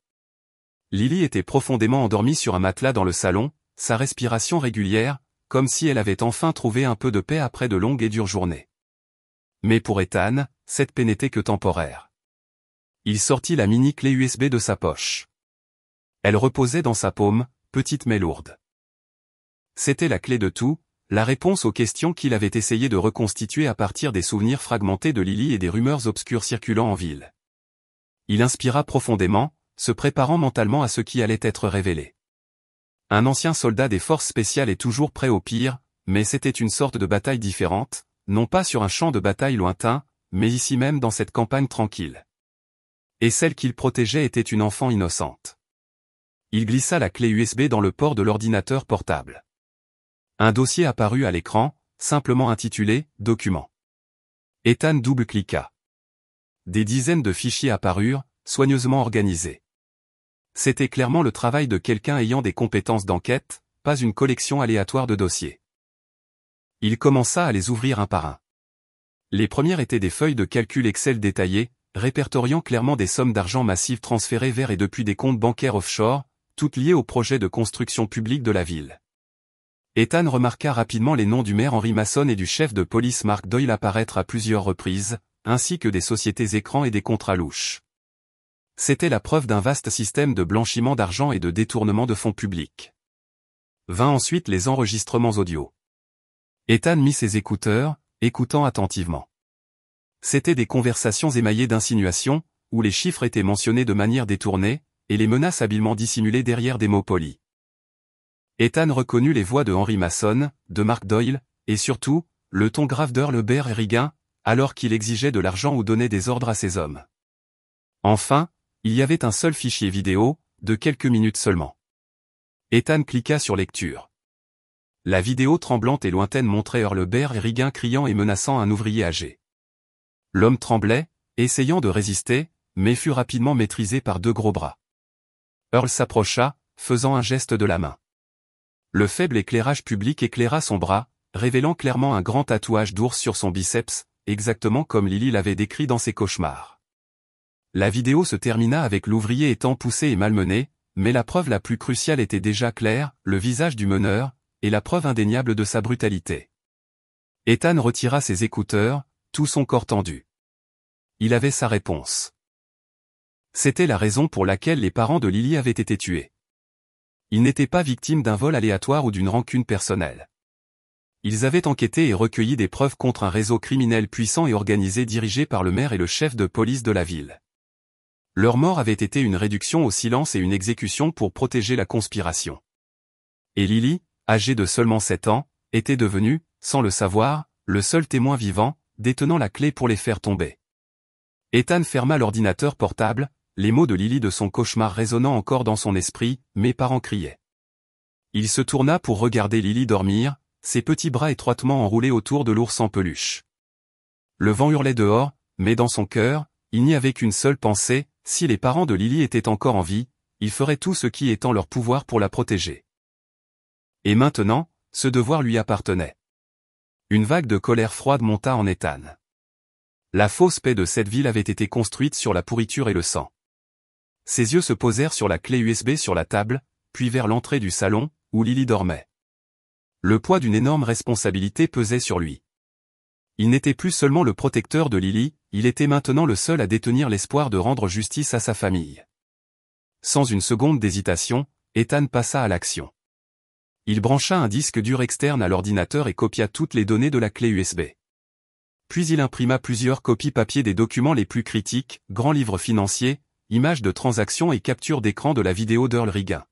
Lily était profondément endormie sur un matelas dans le salon, sa respiration régulière, comme si elle avait enfin trouvé un peu de paix après de longues et dures journées. Mais pour Ethan, cette paix n'était que temporaire. Il sortit la mini-clé USB de sa poche. Elle reposait dans sa paume, petite mais lourde. C'était la clé de tout, la réponse aux questions qu'il avait essayé de reconstituer à partir des souvenirs fragmentés de Lily et des rumeurs obscures circulant en ville. Il inspira profondément, se préparant mentalement à ce qui allait être révélé. Un ancien soldat des forces spéciales est toujours prêt au pire, mais c'était une sorte de bataille différente, non pas sur un champ de bataille lointain, mais ici même dans cette campagne tranquille. Et celle qu'il protégeait était une enfant innocente. Il glissa la clé USB dans le port de l'ordinateur portable. Un dossier apparut à l'écran, simplement intitulé « Documents ». Ethan double-cliqua. Des dizaines de fichiers apparurent, soigneusement organisés. C'était clairement le travail de quelqu'un ayant des compétences d'enquête, pas une collection aléatoire de dossiers. Il commença à les ouvrir un par un. Les premières étaient des feuilles de calcul Excel détaillées, répertoriant clairement des sommes d'argent massives transférées vers et depuis des comptes bancaires offshore, toutes liées au projet de construction publique de la ville. Ethan remarqua rapidement les noms du maire Henry Mason et du chef de police Mark Doyle apparaître à plusieurs reprises, ainsi que des sociétés écrans et des contrats louches. C'était la preuve d'un vaste système de blanchiment d'argent et de détournement de fonds publics. Vint ensuite les enregistrements audio. Ethan mit ses écouteurs, écoutant attentivement. C'étaient des conversations émaillées d'insinuations, où les chiffres étaient mentionnés de manière détournée, et les menaces habilement dissimulées derrière des mots polis. Ethan reconnut les voix de Henry Mason, de Mark Doyle, et surtout, le ton grave d'Earl Berrigan, alors qu'il exigeait de l'argent ou donnait des ordres à ses hommes. Enfin, il y avait un seul fichier vidéo, de quelques minutes seulement. Ethan cliqua sur lecture. La vidéo tremblante et lointaine montrait Hurlebert et Riggin criant et menaçant un ouvrier âgé. L'homme tremblait, essayant de résister, mais fut rapidement maîtrisé par deux gros bras. Earl s'approcha, faisant un geste de la main. Le faible éclairage public éclaira son bras, révélant clairement un grand tatouage d'ours sur son biceps, exactement comme Lily l'avait décrit dans ses cauchemars. La vidéo se termina avec l'ouvrier étant poussé et malmené, mais la preuve la plus cruciale était déjà claire, le visage du meneur, et la preuve indéniable de sa brutalité. Ethan retira ses écouteurs, tout son corps tendu. Il avait sa réponse. C'était la raison pour laquelle les parents de Lily avaient été tués. Ils n'étaient pas victimes d'un vol aléatoire ou d'une rancune personnelle. Ils avaient enquêté et recueilli des preuves contre un réseau criminel puissant et organisé dirigé par le maire et le chef de police de la ville. Leur mort avait été une réduction au silence et une exécution pour protéger la conspiration. Et Lily, âgée de seulement 7 ans, était devenue, sans le savoir, le seul témoin vivant, détenant la clé pour les faire tomber. Ethan ferma l'ordinateur portable, les mots de Lily de son cauchemar résonnant encore dans son esprit, mes parents criaient. Il se tourna pour regarder Lily dormir, ses petits bras étroitement enroulés autour de l'ours en peluche. Le vent hurlait dehors, mais dans son cœur, il n'y avait qu'une seule pensée, si les parents de Lily étaient encore en vie, ils feraient tout ce qui est en leur pouvoir pour la protéger. Et maintenant, ce devoir lui appartenait. Une vague de colère froide monta en Ethan. La fausse paix de cette ville avait été construite sur la pourriture et le sang. Ses yeux se posèrent sur la clé USB sur la table, puis vers l'entrée du salon, où Lily dormait. Le poids d'une énorme responsabilité pesait sur lui. Il n'était plus seulement le protecteur de Lily, il était maintenant le seul à détenir l'espoir de rendre justice à sa famille. Sans une seconde d'hésitation, Ethan passa à l'action. Il brancha un disque dur externe à l'ordinateur et copia toutes les données de la clé USB. Puis il imprima plusieurs copies papier des documents les plus critiques, grands livres financiers, images de transactions et captures d'écran de la vidéo d'Earl Riggin.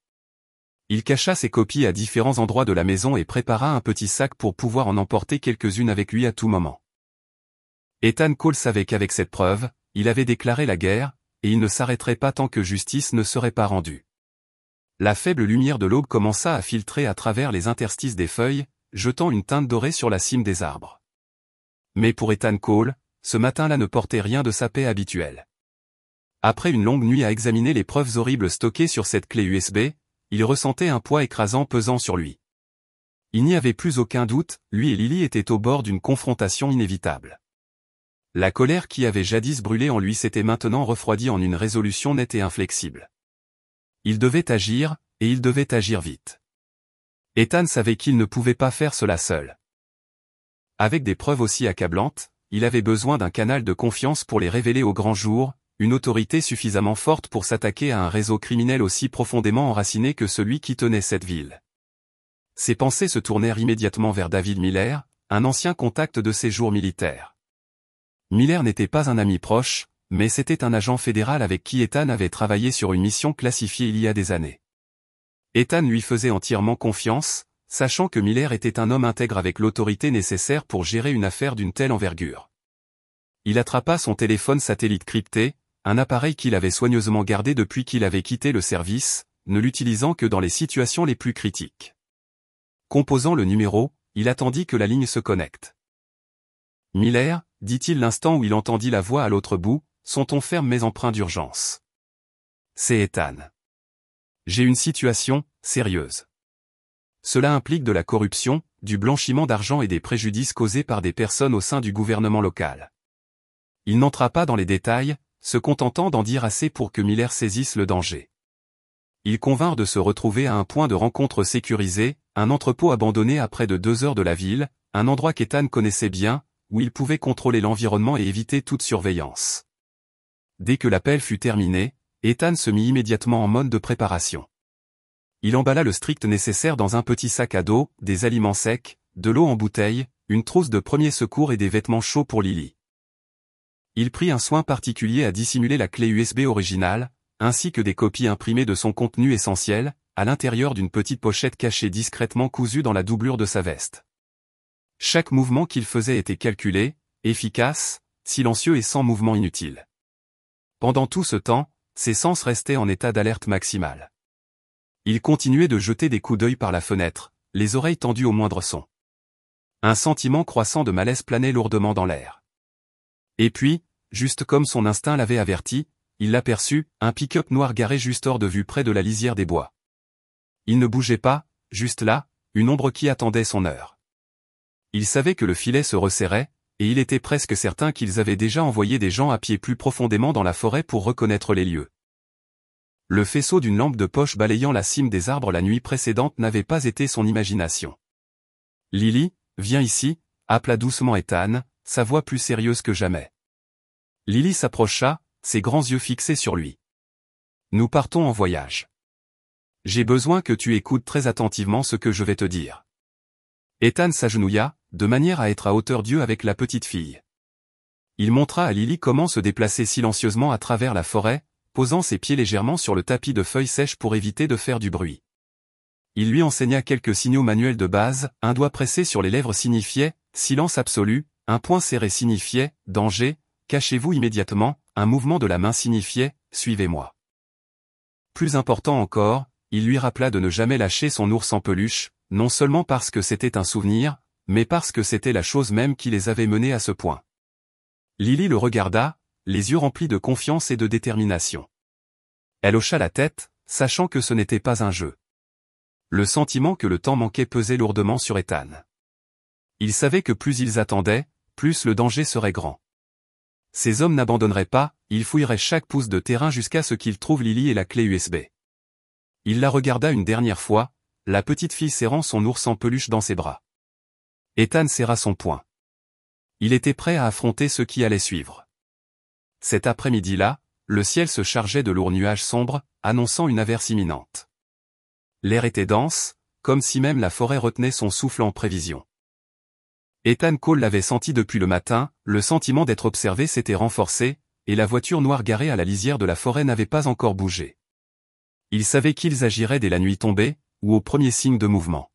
Il cacha ces copies à différents endroits de la maison et prépara un petit sac pour pouvoir en emporter quelques-unes avec lui à tout moment. Ethan Cole savait qu'avec cette preuve, il avait déclaré la guerre, et il ne s'arrêterait pas tant que justice ne serait pas rendue. La faible lumière de l'aube commença à filtrer à travers les interstices des feuilles, jetant une teinte dorée sur la cime des arbres. Mais pour Ethan Cole, ce matin-là ne portait rien de sa paix habituelle. Après une longue nuit à examiner les preuves horribles stockées sur cette clé USB, il ressentait un poids écrasant pesant sur lui. Il n'y avait plus aucun doute, lui et Lily étaient au bord d'une confrontation inévitable. La colère qui avait jadis brûlé en lui s'était maintenant refroidie en une résolution nette et inflexible. Il devait agir, et il devait agir vite. Ethan savait qu'il ne pouvait pas faire cela seul. Avec des preuves aussi accablantes, il avait besoin d'un canal de confiance pour les révéler au grand jour, une autorité suffisamment forte pour s'attaquer à un réseau criminel aussi profondément enraciné que celui qui tenait cette ville. Ses pensées se tournèrent immédiatement vers David Miller, un ancien contact de ses jours militaires. Miller n'était pas un ami proche, mais c'était un agent fédéral avec qui Ethan avait travaillé sur une mission classifiée il y a des années. Ethan lui faisait entièrement confiance, sachant que Miller était un homme intègre avec l'autorité nécessaire pour gérer une affaire d'une telle envergure. Il attrapa son téléphone satellite crypté, un appareil qu'il avait soigneusement gardé depuis qu'il avait quitté le service, ne l'utilisant que dans les situations les plus critiques. Composant le numéro, il attendit que la ligne se connecte. « Miller », dit-il l'instant où il entendit la voix à l'autre bout, son ton ferme mais empreint d'urgence. « C'est Ethan. J'ai une situation sérieuse. Cela implique de la corruption, du blanchiment d'argent et des préjudices causés par des personnes au sein du gouvernement local. » Il n'entra pas dans les détails, se contentant d'en dire assez pour que Miller saisisse le danger. Ils convinrent de se retrouver à un point de rencontre sécurisé, un entrepôt abandonné à près de 2 heures de la ville, un endroit qu'Ethan connaissait bien, où il pouvait contrôler l'environnement et éviter toute surveillance. Dès que l'appel fut terminé, Ethan se mit immédiatement en mode de préparation. Il emballa le strict nécessaire dans un petit sac à dos, des aliments secs, de l'eau en bouteille, une trousse de premiers secours et des vêtements chauds pour Lily. Il prit un soin particulier à dissimuler la clé USB originale, ainsi que des copies imprimées de son contenu essentiel, à l'intérieur d'une petite pochette cachée discrètement cousue dans la doublure de sa veste. Chaque mouvement qu'il faisait était calculé, efficace, silencieux et sans mouvement inutile. Pendant tout ce temps, ses sens restaient en état d'alerte maximale. Il continuait de jeter des coups d'œil par la fenêtre, les oreilles tendues au moindre son. Un sentiment croissant de malaise planait lourdement dans l'air. Et puis, juste comme son instinct l'avait averti, il l'aperçut, un pick-up noir garé juste hors de vue près de la lisière des bois. Il ne bougeait pas, juste là, une ombre qui attendait son heure. Il savait que le filet se resserrait, et il était presque certain qu'ils avaient déjà envoyé des gens à pied plus profondément dans la forêt pour reconnaître les lieux. Le faisceau d'une lampe de poche balayant la cime des arbres la nuit précédente n'avait pas été son imagination. « Lily, viens ici », appela doucement Ethan, sa voix plus sérieuse que jamais. Lily s'approcha, ses grands yeux fixés sur lui. « Nous partons en voyage. J'ai besoin que tu écoutes très attentivement ce que je vais te dire. » Ethan s'agenouilla, de manière à être à hauteur d'yeux avec la petite fille. Il montra à Lily comment se déplacer silencieusement à travers la forêt, posant ses pieds légèrement sur le tapis de feuilles sèches pour éviter de faire du bruit. Il lui enseigna quelques signaux manuels de base, un doigt pressé sur les lèvres signifiait « silence absolu », un poing serré signifiait « danger », cachez-vous immédiatement, un mouvement de la main signifiait « suivez-moi ». Plus important encore, il lui rappela de ne jamais lâcher son ours en peluche, non seulement parce que c'était un souvenir, mais parce que c'était la chose même qui les avait menés à ce point. Lily le regarda, les yeux remplis de confiance et de détermination. Elle hocha la tête, sachant que ce n'était pas un jeu. Le sentiment que le temps manquait pesait lourdement sur Ethan. Il savait que plus ils attendaient, plus le danger serait grand. Ces hommes n'abandonneraient pas, ils fouilleraient chaque pouce de terrain jusqu'à ce qu'ils trouvent Lily et la clé USB. Il la regarda une dernière fois, la petite fille serrant son ours en peluche dans ses bras. Ethan serra son poing. Il était prêt à affronter ce qui allait suivre. Cet après-midi-là, le ciel se chargeait de lourds nuages sombres, annonçant une averse imminente. L'air était dense, comme si même la forêt retenait son souffle en prévision. Ethan Cole l'avait senti depuis le matin, le sentiment d'être observé s'était renforcé, et la voiture noire garée à la lisière de la forêt n'avait pas encore bougé. Il savait qu'ils agiraient dès la nuit tombée, ou au premier signe de mouvement.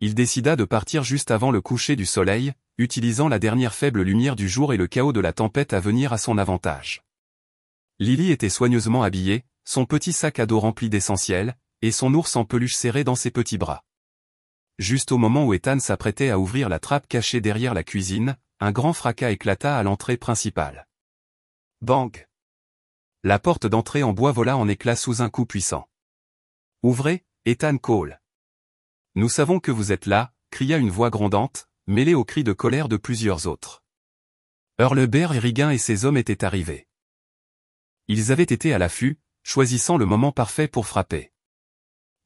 Il décida de partir juste avant le coucher du soleil, utilisant la dernière faible lumière du jour et le chaos de la tempête à venir à son avantage. Lily était soigneusement habillée, son petit sac à dos rempli d'essentiels, et son ours en peluche serré dans ses petits bras. Juste au moment où Ethan s'apprêtait à ouvrir la trappe cachée derrière la cuisine, un grand fracas éclata à l'entrée principale. Bang! La porte d'entrée en bois vola en éclats sous un coup puissant. « Ouvrez, Ethan Cole. Nous savons que vous êtes là », cria une voix grondante, mêlée aux cris de colère de plusieurs autres. Hurlebert et Rigain et ses hommes étaient arrivés. Ils avaient été à l'affût, choisissant le moment parfait pour frapper.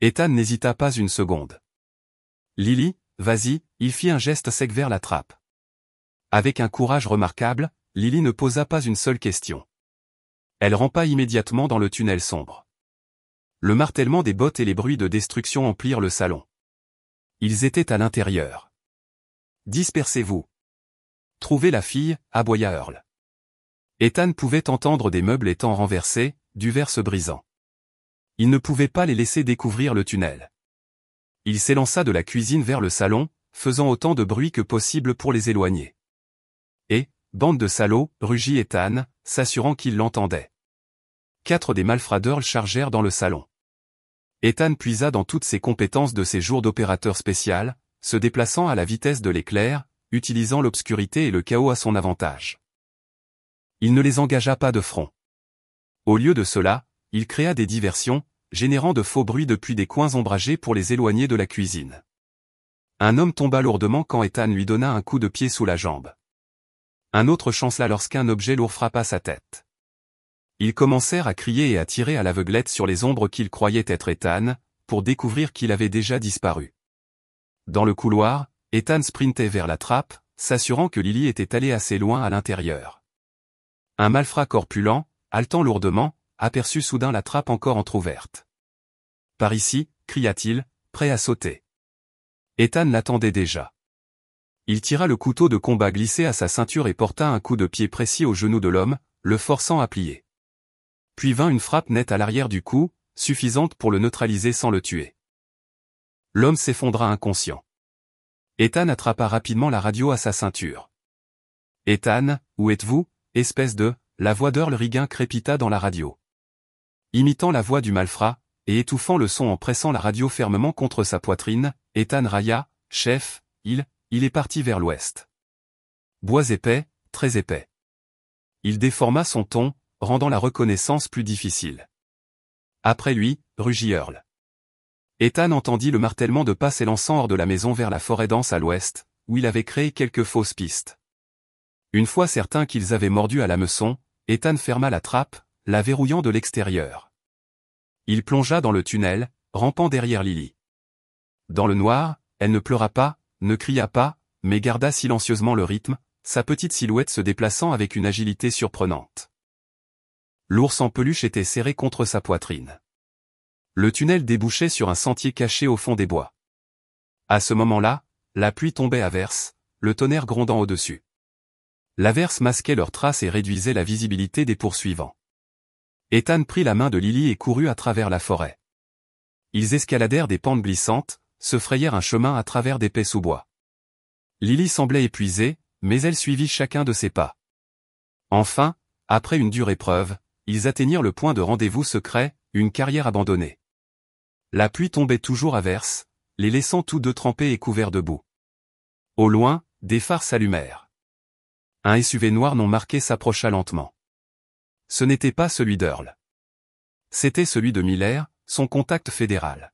Ethan n'hésita pas une seconde. « Lily, vas-y », il fit un geste sec vers la trappe. Avec un courage remarquable, Lily ne posa pas une seule question. Elle rampa immédiatement dans le tunnel sombre. Le martèlement des bottes et les bruits de destruction emplirent le salon. Ils étaient à l'intérieur. « Dispersez-vous. Trouvez la fille », aboya Earl. Ethan pouvait entendre des meubles étant renversés, du verre se brisant. Il ne pouvait pas les laisser découvrir le tunnel. Il s'élança de la cuisine vers le salon, faisant autant de bruit que possible pour les éloigner. Et, bande de salauds, rugit Ethan, s'assurant qu'il l'entendait. 4 des malfrats chargèrent dans le salon. Ethan puisa dans toutes ses compétences de ses jours d'opérateur spécial, se déplaçant à la vitesse de l'éclair, utilisant l'obscurité et le chaos à son avantage. Il ne les engagea pas de front. Au lieu de cela, il créa des diversions, générant de faux bruits depuis des coins ombragés pour les éloigner de la cuisine. Un homme tomba lourdement quand Ethan lui donna un coup de pied sous la jambe. Un autre chancela lorsqu'un objet lourd frappa sa tête. Ils commencèrent à crier et à tirer à l'aveuglette sur les ombres qu'ils croyaient être Ethan, pour découvrir qu'il avait déjà disparu. Dans le couloir, Ethan sprintait vers la trappe, s'assurant que Lily était allée assez loin à l'intérieur. Un malfrat corpulent, haletant lourdement, aperçut soudain la trappe encore entr'ouverte. « Par ici », cria-t-il, prêt à sauter. Ethan l'attendait déjà. Il tira le couteau de combat glissé à sa ceinture et porta un coup de pied précis au genou de l'homme, le forçant à plier. Puis vint une frappe nette à l'arrière du cou, suffisante pour le neutraliser sans le tuer. L'homme s'effondra inconscient. Ethan attrapa rapidement la radio à sa ceinture. « Ethan, où êtes-vous, espèce de » La voix d'Earl Rigain crépita dans la radio. Imitant la voix du malfrat, et étouffant le son en pressant la radio fermement contre sa poitrine, Ethan railla, « Chef, il est parti vers l'ouest. Bois épais, très épais. » Il déforma son ton, rendant la reconnaissance plus difficile. Après lui, rugit Earl. Ethan entendit le martèlement de pas s'élançant hors de la maison vers la forêt dense à l'ouest, où il avait créé quelques fausses pistes. Une fois certain qu'ils avaient mordu à l'hameçon, Ethan ferma la trappe, la verrouillant de l'extérieur. Il plongea dans le tunnel, rampant derrière Lily. Dans le noir, elle ne pleura pas, ne cria pas, mais garda silencieusement le rythme, sa petite silhouette se déplaçant avec une agilité surprenante. L'ours en peluche était serré contre sa poitrine. Le tunnel débouchait sur un sentier caché au fond des bois. À ce moment-là, la pluie tombait à verse, le tonnerre grondant au-dessus. L'averse masquait leurs traces et réduisait la visibilité des poursuivants. Ethan prit la main de Lily et courut à travers la forêt. Ils escaladèrent des pentes glissantes, se frayèrent un chemin à travers d'épais sous-bois. Lily semblait épuisée, mais elle suivit chacun de ses pas. Enfin, après une dure épreuve, ils atteignirent le point de rendez-vous secret, une carrière abandonnée. La pluie tombait toujours à verse, les laissant tous deux trempés et couverts de boue. Au loin, des phares s'allumèrent. Un SUV noir non marqué s'approcha lentement. Ce n'était pas celui d'Earl. C'était celui de Miller, son contact fédéral.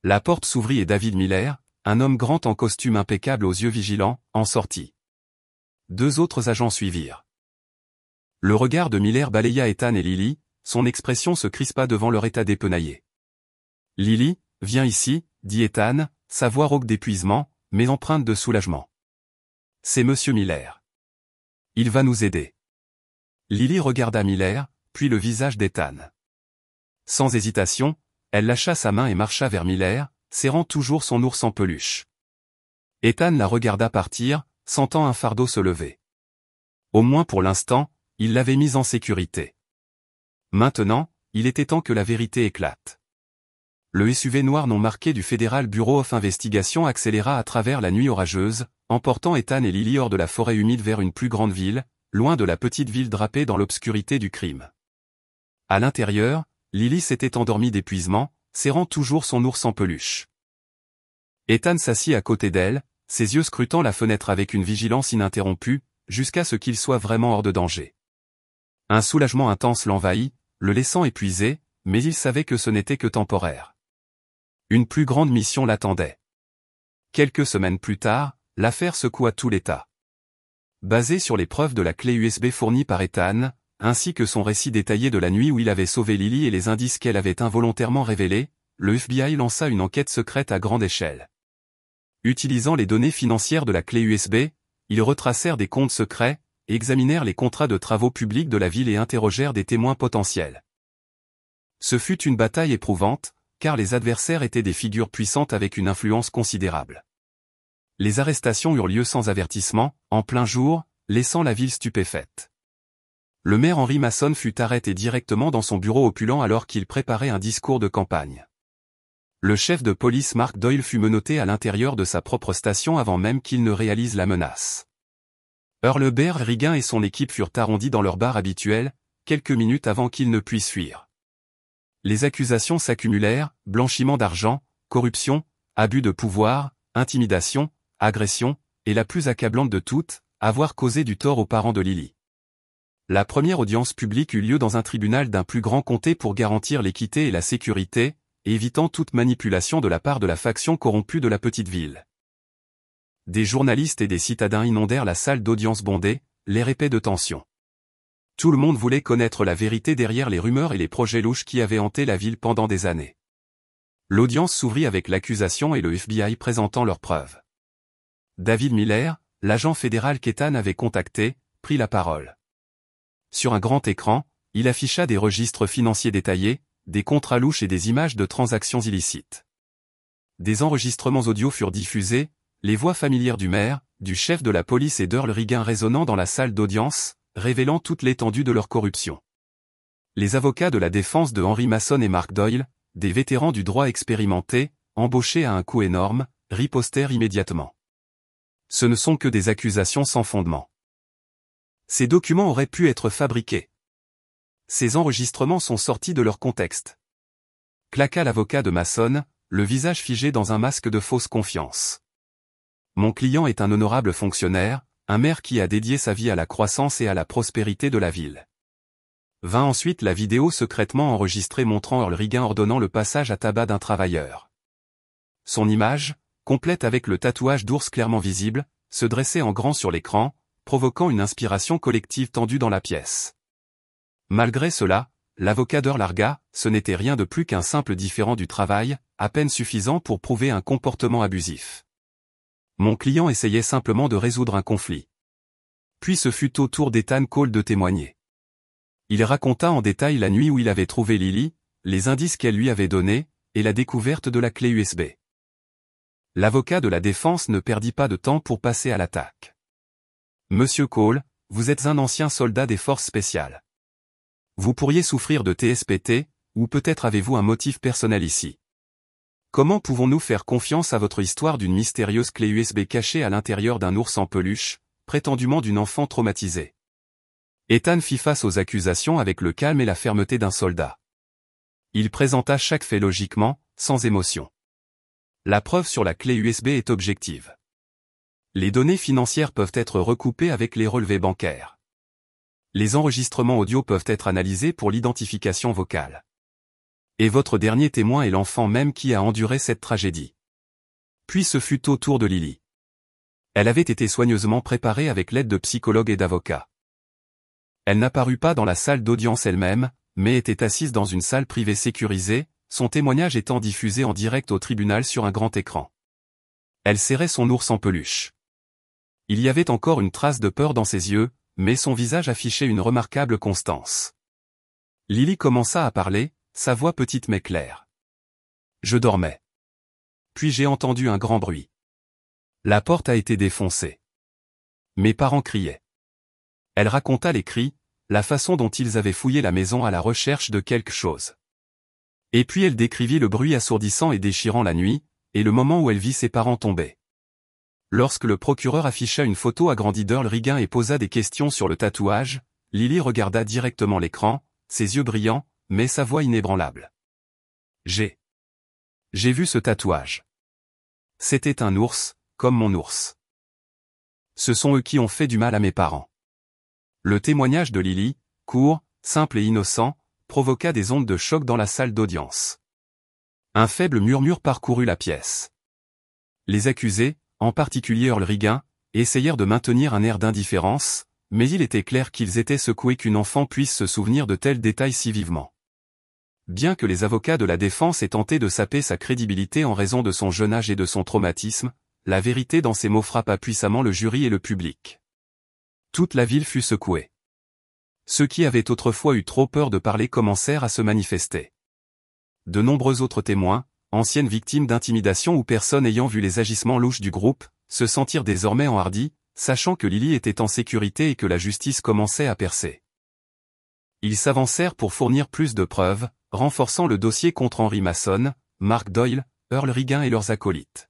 La porte s'ouvrit et David Miller, un homme grand en costume impeccable aux yeux vigilants, en sortit. Deux autres agents suivirent. Le regard de Miller balaya Ethan et Lily, son expression se crispa devant leur état dépenaillé. « Lily, viens ici, » dit Ethan, sa voix rauque d'épuisement, mais empreinte de soulagement. « C'est Monsieur Miller. Il va nous aider. » Lily regarda Miller, puis le visage d'Ethan. Sans hésitation, elle lâcha sa main et marcha vers Miller, serrant toujours son ours en peluche. Ethan la regarda partir, sentant un fardeau se lever. Au moins pour l'instant, il l'avait mise en sécurité. Maintenant, il était temps que la vérité éclate. Le SUV noir non marqué du Federal Bureau of Investigation accéléra à travers la nuit orageuse, emportant Ethan et Lily hors de la forêt humide vers une plus grande ville, loin de la petite ville drapée dans l'obscurité du crime. À l'intérieur, Lily s'était endormie d'épuisement, serrant toujours son ours en peluche. Ethan s'assit à côté d'elle, ses yeux scrutant la fenêtre avec une vigilance ininterrompue, jusqu'à ce qu'il soit vraiment hors de danger. Un soulagement intense l'envahit, le laissant épuisé, mais il savait que ce n'était que temporaire. Une plus grande mission l'attendait. Quelques semaines plus tard, l'affaire secoua tout l'État. Basé sur les preuves de la clé USB fournie par Ethan, ainsi que son récit détaillé de la nuit où il avait sauvé Lily et les indices qu'elle avait involontairement révélés, le FBI lança une enquête secrète à grande échelle. Utilisant les données financières de la clé USB, ils retracèrent des comptes secrets, examinèrent les contrats de travaux publics de la ville et interrogèrent des témoins potentiels. Ce fut une bataille éprouvante, car les adversaires étaient des figures puissantes avec une influence considérable. Les arrestations eurent lieu sans avertissement, en plein jour, laissant la ville stupéfaite. Le maire Henry Mason fut arrêté directement dans son bureau opulent alors qu'il préparait un discours de campagne. Le chef de police Mark Doyle fut menotté à l'intérieur de sa propre station avant même qu'il ne réalise la menace. Earl Bear Riggin et son équipe furent arrondis dans leur bar habituel, quelques minutes avant qu'ils ne puissent fuir. Les accusations s'accumulèrent, blanchiment d'argent, corruption, abus de pouvoir, intimidation, agression, et la plus accablante de toutes, avoir causé du tort aux parents de Lily. La première audience publique eut lieu dans un tribunal d'un plus grand comté pour garantir l'équité et la sécurité, évitant toute manipulation de la part de la faction corrompue de la petite ville. Des journalistes et des citadins inondèrent la salle d'audience bondée, l'air épais de tension. Tout le monde voulait connaître la vérité derrière les rumeurs et les projets louches qui avaient hanté la ville pendant des années. L'audience s'ouvrit avec l'accusation et le FBI présentant leurs preuves. David Miller, l'agent fédéral qu'Ethan avait contacté, prit la parole. Sur un grand écran, il afficha des registres financiers détaillés, des contrats louches et des images de transactions illicites. Des enregistrements audio furent diffusés, les voix familières du maire, du chef de la police et d'Earl Riggin résonnant dans la salle d'audience, révélant toute l'étendue de leur corruption. Les avocats de la défense de Henry Mason et Mark Doyle, des vétérans du droit expérimentés, embauchés à un coût énorme, ripostèrent immédiatement. Ce ne sont que des accusations sans fondement. Ces documents auraient pu être fabriqués. Ces enregistrements sont sortis de leur contexte. Claqua l'avocat de Mason, le visage figé dans un masque de fausse confiance. Mon client est un honorable fonctionnaire, un maire qui a dédié sa vie à la croissance et à la prospérité de la ville. Vint ensuite la vidéo secrètement enregistrée montrant Earl Reagan ordonnant le passage à tabac d'un travailleur. Son image, complète avec le tatouage d'ours clairement visible, se dressait en grand sur l'écran, provoquant une inspiration collective tendue dans la pièce. Malgré cela, l'avocat d'Earl argua, ce n'était rien de plus qu'un simple différend du travail, à peine suffisant pour prouver un comportement abusif. Mon client essayait simplement de résoudre un conflit. Puis ce fut au tour d'Ethan Cole de témoigner. Il raconta en détail la nuit où il avait trouvé Lily, les indices qu'elle lui avait donnés, et la découverte de la clé USB. L'avocat de la défense ne perdit pas de temps pour passer à l'attaque. Monsieur Cole, vous êtes un ancien soldat des forces spéciales. Vous pourriez souffrir de TSPT, ou peut-être avez-vous un motif personnel ici. Comment pouvons-nous faire confiance à votre histoire d'une mystérieuse clé USB cachée à l'intérieur d'un ours en peluche, prétendument d'une enfant traumatisée? Ethan fit face aux accusations avec le calme et la fermeté d'un soldat. Il présenta chaque fait logiquement, sans émotion. La preuve sur la clé USB est objective. Les données financières peuvent être recoupées avec les relevés bancaires. Les enregistrements audio peuvent être analysés pour l'identification vocale. Et votre dernier témoin est l'enfant même qui a enduré cette tragédie. Puis ce fut au tour de Lily. Elle avait été soigneusement préparée avec l'aide de psychologues et d'avocats. Elle n'apparut pas dans la salle d'audience elle-même, mais était assise dans une salle privée sécurisée, son témoignage étant diffusé en direct au tribunal sur un grand écran. Elle serrait son ours en peluche. Il y avait encore une trace de peur dans ses yeux, mais son visage affichait une remarquable constance. Lily commença à parler, sa voix petite mais claire. Je dormais. Puis j'ai entendu un grand bruit. La porte a été défoncée. Mes parents criaient. Elle raconta les cris, la façon dont ils avaient fouillé la maison à la recherche de quelque chose. Et puis elle décrivit le bruit assourdissant et déchirant la nuit, et le moment où elle vit ses parents tomber. Lorsque le procureur afficha une photo agrandie d'Earl Reagan et posa des questions sur le tatouage, Lily regarda directement l'écran, ses yeux brillants, mais sa voix inébranlable. J'ai vu ce tatouage. C'était un ours, comme mon ours. Ce sont eux qui ont fait du mal à mes parents. Le témoignage de Lily, court, simple et innocent, provoqua des ondes de choc dans la salle d'audience. Un faible murmure parcourut la pièce. Les accusés, en particulier Earl Reagan, essayèrent de maintenir un air d'indifférence, mais il était clair qu'ils étaient secoués qu'une enfant puisse se souvenir de tels détails si vivement. Bien que les avocats de la défense aient tenté de saper sa crédibilité en raison de son jeune âge et de son traumatisme, la vérité dans ces mots frappa puissamment le jury et le public. Toute la ville fut secouée. Ceux qui avaient autrefois eu trop peur de parler commencèrent à se manifester. De nombreux autres témoins, anciennes victimes d'intimidation ou personnes ayant vu les agissements louches du groupe, se sentirent désormais enhardis, sachant que Lily était en sécurité et que la justice commençait à percer. Ils s'avancèrent pour fournir plus de preuves, renforçant le dossier contre Henry Mason, Mark Doyle, Earl Reagan et leurs acolytes.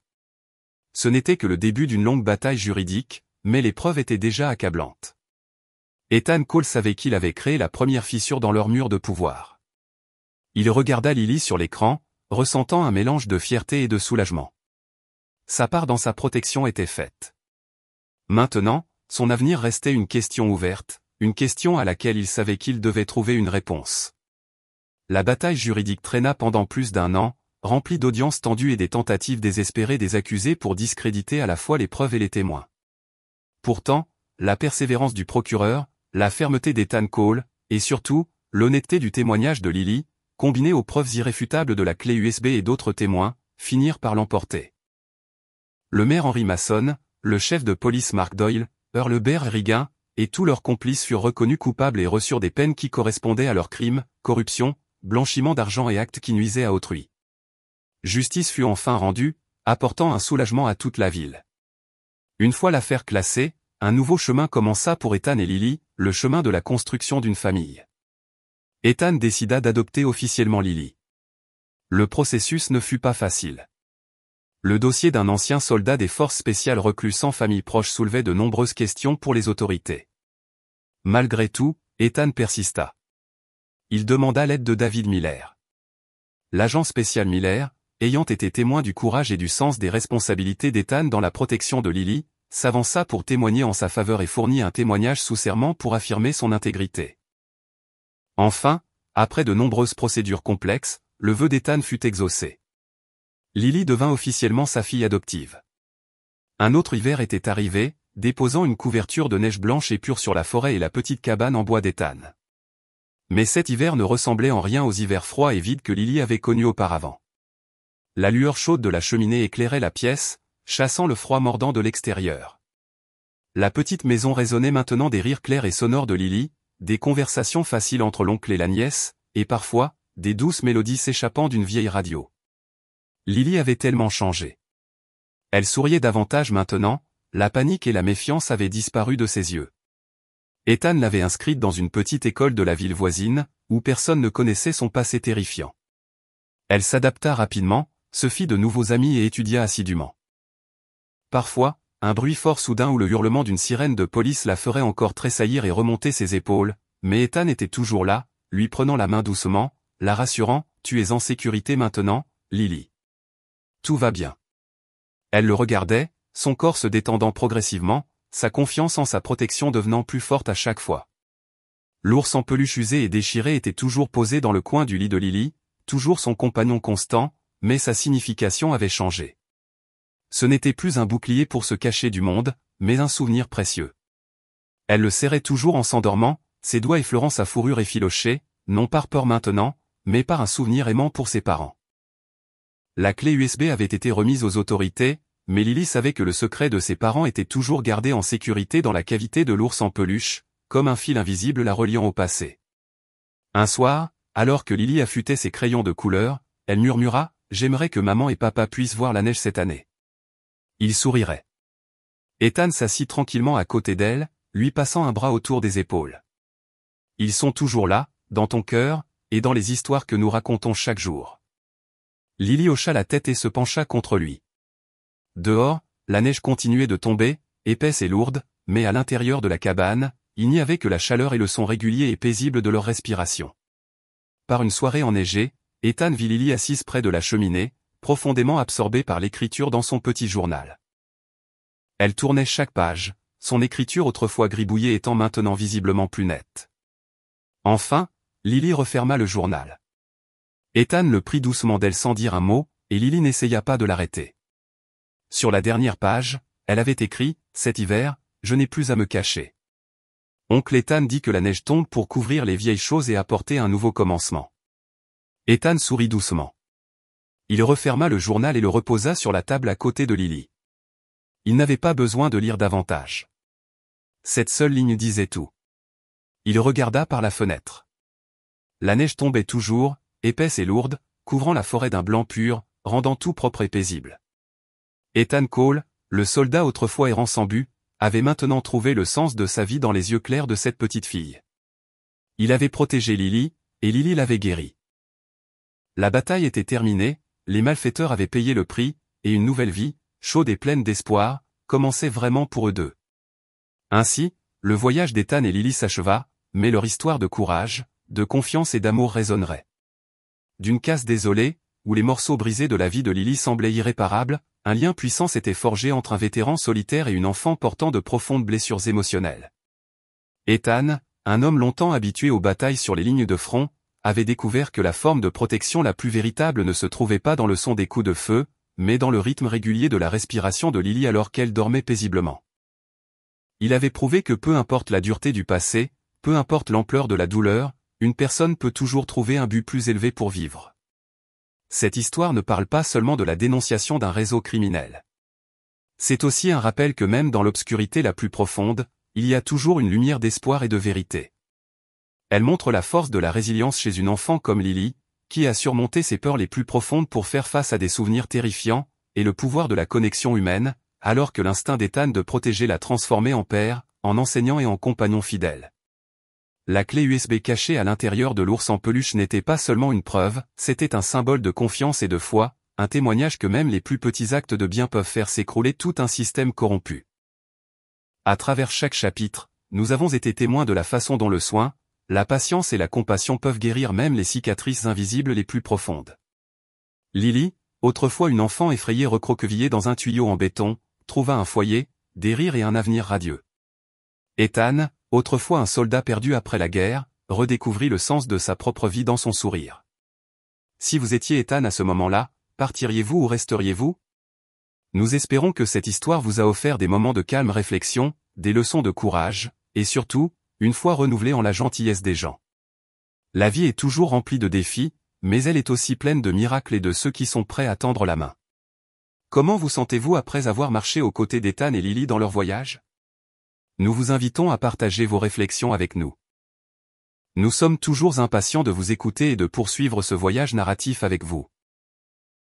Ce n'était que le début d'une longue bataille juridique, mais les preuves étaient déjà accablantes. Ethan Cole savait qu'il avait créé la première fissure dans leur mur de pouvoir. Il regarda Lily sur l'écran, ressentant un mélange de fierté et de soulagement. Sa part dans sa protection était faite. Maintenant, son avenir restait une question ouverte, une question à laquelle il savait qu'il devait trouver une réponse. La bataille juridique traîna pendant plus d'un an, remplie d'audiences tendues et des tentatives désespérées des accusés pour discréditer à la fois les preuves et les témoins. Pourtant, la persévérance du procureur, la fermeté d'Ethan Cole, et surtout, l'honnêteté du témoignage de Lily, combinées aux preuves irréfutables de la clé USB et d'autres témoins, finirent par l'emporter. Le maire Henry Mason, le chef de police Mark Doyle, Earl Reagan, et tous leurs complices furent reconnus coupables et reçurent des peines qui correspondaient à leurs crimes, corruption, blanchiment d'argent et actes qui nuisaient à autrui. Justice fut enfin rendue, apportant un soulagement à toute la ville. Une fois l'affaire classée, un nouveau chemin commença pour Ethan et Lily, le chemin de la construction d'une famille. Ethan décida d'adopter officiellement Lily. Le processus ne fut pas facile. Le dossier d'un ancien soldat des forces spéciales reclus sans famille proche soulevait de nombreuses questions pour les autorités. Malgré tout, Ethan persista. Il demanda l'aide de David Miller. L'agent spécial Miller, ayant été témoin du courage et du sens des responsabilités d'Ethan dans la protection de Lily, s'avança pour témoigner en sa faveur et fournit un témoignage sous serment pour affirmer son intégrité. Enfin, après de nombreuses procédures complexes, le vœu d'Ethan fut exaucé. Lily devint officiellement sa fille adoptive. Un autre hiver était arrivé, déposant une couverture de neige blanche et pure sur la forêt et la petite cabane en bois d'Ethan. Mais cet hiver ne ressemblait en rien aux hivers froids et vides que Lily avait connus auparavant. La lueur chaude de la cheminée éclairait la pièce, chassant le froid mordant de l'extérieur. La petite maison résonnait maintenant des rires clairs et sonores de Lily, des conversations faciles entre l'oncle et la nièce, et parfois, des douces mélodies s'échappant d'une vieille radio. Lily avait tellement changé. Elle souriait davantage maintenant, la panique et la méfiance avaient disparu de ses yeux. Ethan l'avait inscrite dans une petite école de la ville voisine, où personne ne connaissait son passé terrifiant. Elle s'adapta rapidement, se fit de nouveaux amis et étudia assidûment. Parfois, un bruit fort soudain ou le hurlement d'une sirène de police la ferait encore tressaillir et remonter ses épaules, mais Ethan était toujours là, lui prenant la main doucement, la rassurant, « Tu es en sécurité maintenant, Lily. Tout va bien. » Elle le regardait, son corps se détendant progressivement, sa confiance en sa protection devenant plus forte à chaque fois. L'ours en peluche usé et déchiré était toujours posé dans le coin du lit de Lily, toujours son compagnon constant, mais sa signification avait changé. Ce n'était plus un bouclier pour se cacher du monde, mais un souvenir précieux. Elle le serrait toujours en s'endormant, ses doigts effleurant sa fourrure effilochée, non par peur maintenant, mais par un souvenir aimant pour ses parents. La clé USB avait été remise aux autorités, mais Lily savait que le secret de ses parents était toujours gardé en sécurité dans la cavité de l'ours en peluche, comme un fil invisible la reliant au passé. Un soir, alors que Lily affûtait ses crayons de couleur, elle murmura « J'aimerais que maman et papa puissent voir la neige cette année. » Il sourirait. Ethan s'assit tranquillement à côté d'elle, lui passant un bras autour des épaules. Ils sont toujours là, dans ton cœur, et dans les histoires que nous racontons chaque jour. Lily hocha la tête et se pencha contre lui. Dehors, la neige continuait de tomber, épaisse et lourde, mais à l'intérieur de la cabane, il n'y avait que la chaleur et le son régulier et paisible de leur respiration. Par une soirée enneigée, Ethan vit Lily assise près de la cheminée, profondément absorbée par l'écriture dans son petit journal. Elle tournait chaque page, son écriture autrefois gribouillée étant maintenant visiblement plus nette. Enfin, Lily referma le journal. Ethan le prit doucement d'elle sans dire un mot, et Lily n'essaya pas de l'arrêter. Sur la dernière page, elle avait écrit « Cet hiver, je n'ai plus à me cacher. » Oncle Ethan dit que la neige tombe pour couvrir les vieilles choses et apporter un nouveau commencement. Ethan sourit doucement. Il referma le journal et le reposa sur la table à côté de Lily. Il n'avait pas besoin de lire davantage. Cette seule ligne disait tout. Il regarda par la fenêtre. La neige tombait toujours, épaisse et lourde, couvrant la forêt d'un blanc pur, rendant tout propre et paisible. Ethan Cole, le soldat autrefois errant sans but, avait maintenant trouvé le sens de sa vie dans les yeux clairs de cette petite fille. Il avait protégé Lily, et Lily l'avait guérie. La bataille était terminée, les malfaiteurs avaient payé le prix, et une nouvelle vie, chaude et pleine d'espoir, commençait vraiment pour eux deux. Ainsi, le voyage d'Ethan et Lily s'acheva, mais leur histoire de courage, de confiance et d'amour résonnerait. D'une casse désolée, où les morceaux brisés de la vie de Lily semblaient irréparables, un lien puissant s'était forgé entre un vétéran solitaire et une enfant portant de profondes blessures émotionnelles. Ethan, un homme longtemps habitué aux batailles sur les lignes de front, avait découvert que la forme de protection la plus véritable ne se trouvait pas dans le son des coups de feu, mais dans le rythme régulier de la respiration de Lily alors qu'elle dormait paisiblement. Il avait prouvé que peu importe la dureté du passé, peu importe l'ampleur de la douleur, une personne peut toujours trouver un but plus élevé pour vivre. Cette histoire ne parle pas seulement de la dénonciation d'un réseau criminel. C'est aussi un rappel que même dans l'obscurité la plus profonde, il y a toujours une lumière d'espoir et de vérité. Elle montre la force de la résilience chez une enfant comme Lily, qui a surmonté ses peurs les plus profondes pour faire face à des souvenirs terrifiants, et le pouvoir de la connexion humaine, alors que l'instinct d'Ethan de protéger l'a transformé en père, en enseignant et en compagnon fidèle. La clé USB cachée à l'intérieur de l'ours en peluche n'était pas seulement une preuve, c'était un symbole de confiance et de foi, un témoignage que même les plus petits actes de bien peuvent faire s'écrouler tout un système corrompu. À travers chaque chapitre, nous avons été témoins de la façon dont le soin, la patience et la compassion peuvent guérir même les cicatrices invisibles les plus profondes. Lily, autrefois une enfant effrayée recroquevillée dans un tuyau en béton, trouva un foyer, des rires et un avenir radieux. Ethan, autrefois un soldat perdu après la guerre, redécouvrit le sens de sa propre vie dans son sourire. Si vous étiez Ethan à ce moment-là, partiriez-vous ou resteriez-vous? Nous espérons que cette histoire vous a offert des moments de calme réflexion, des leçons de courage, et surtout, une foi renouvelée en la gentillesse des gens. La vie est toujours remplie de défis, mais elle est aussi pleine de miracles et de ceux qui sont prêts à tendre la main. Comment vous sentez-vous après avoir marché aux côtés d'Ethan et Lily dans leur voyage? Nous vous invitons à partager vos réflexions avec nous. Nous sommes toujours impatients de vous écouter et de poursuivre ce voyage narratif avec vous.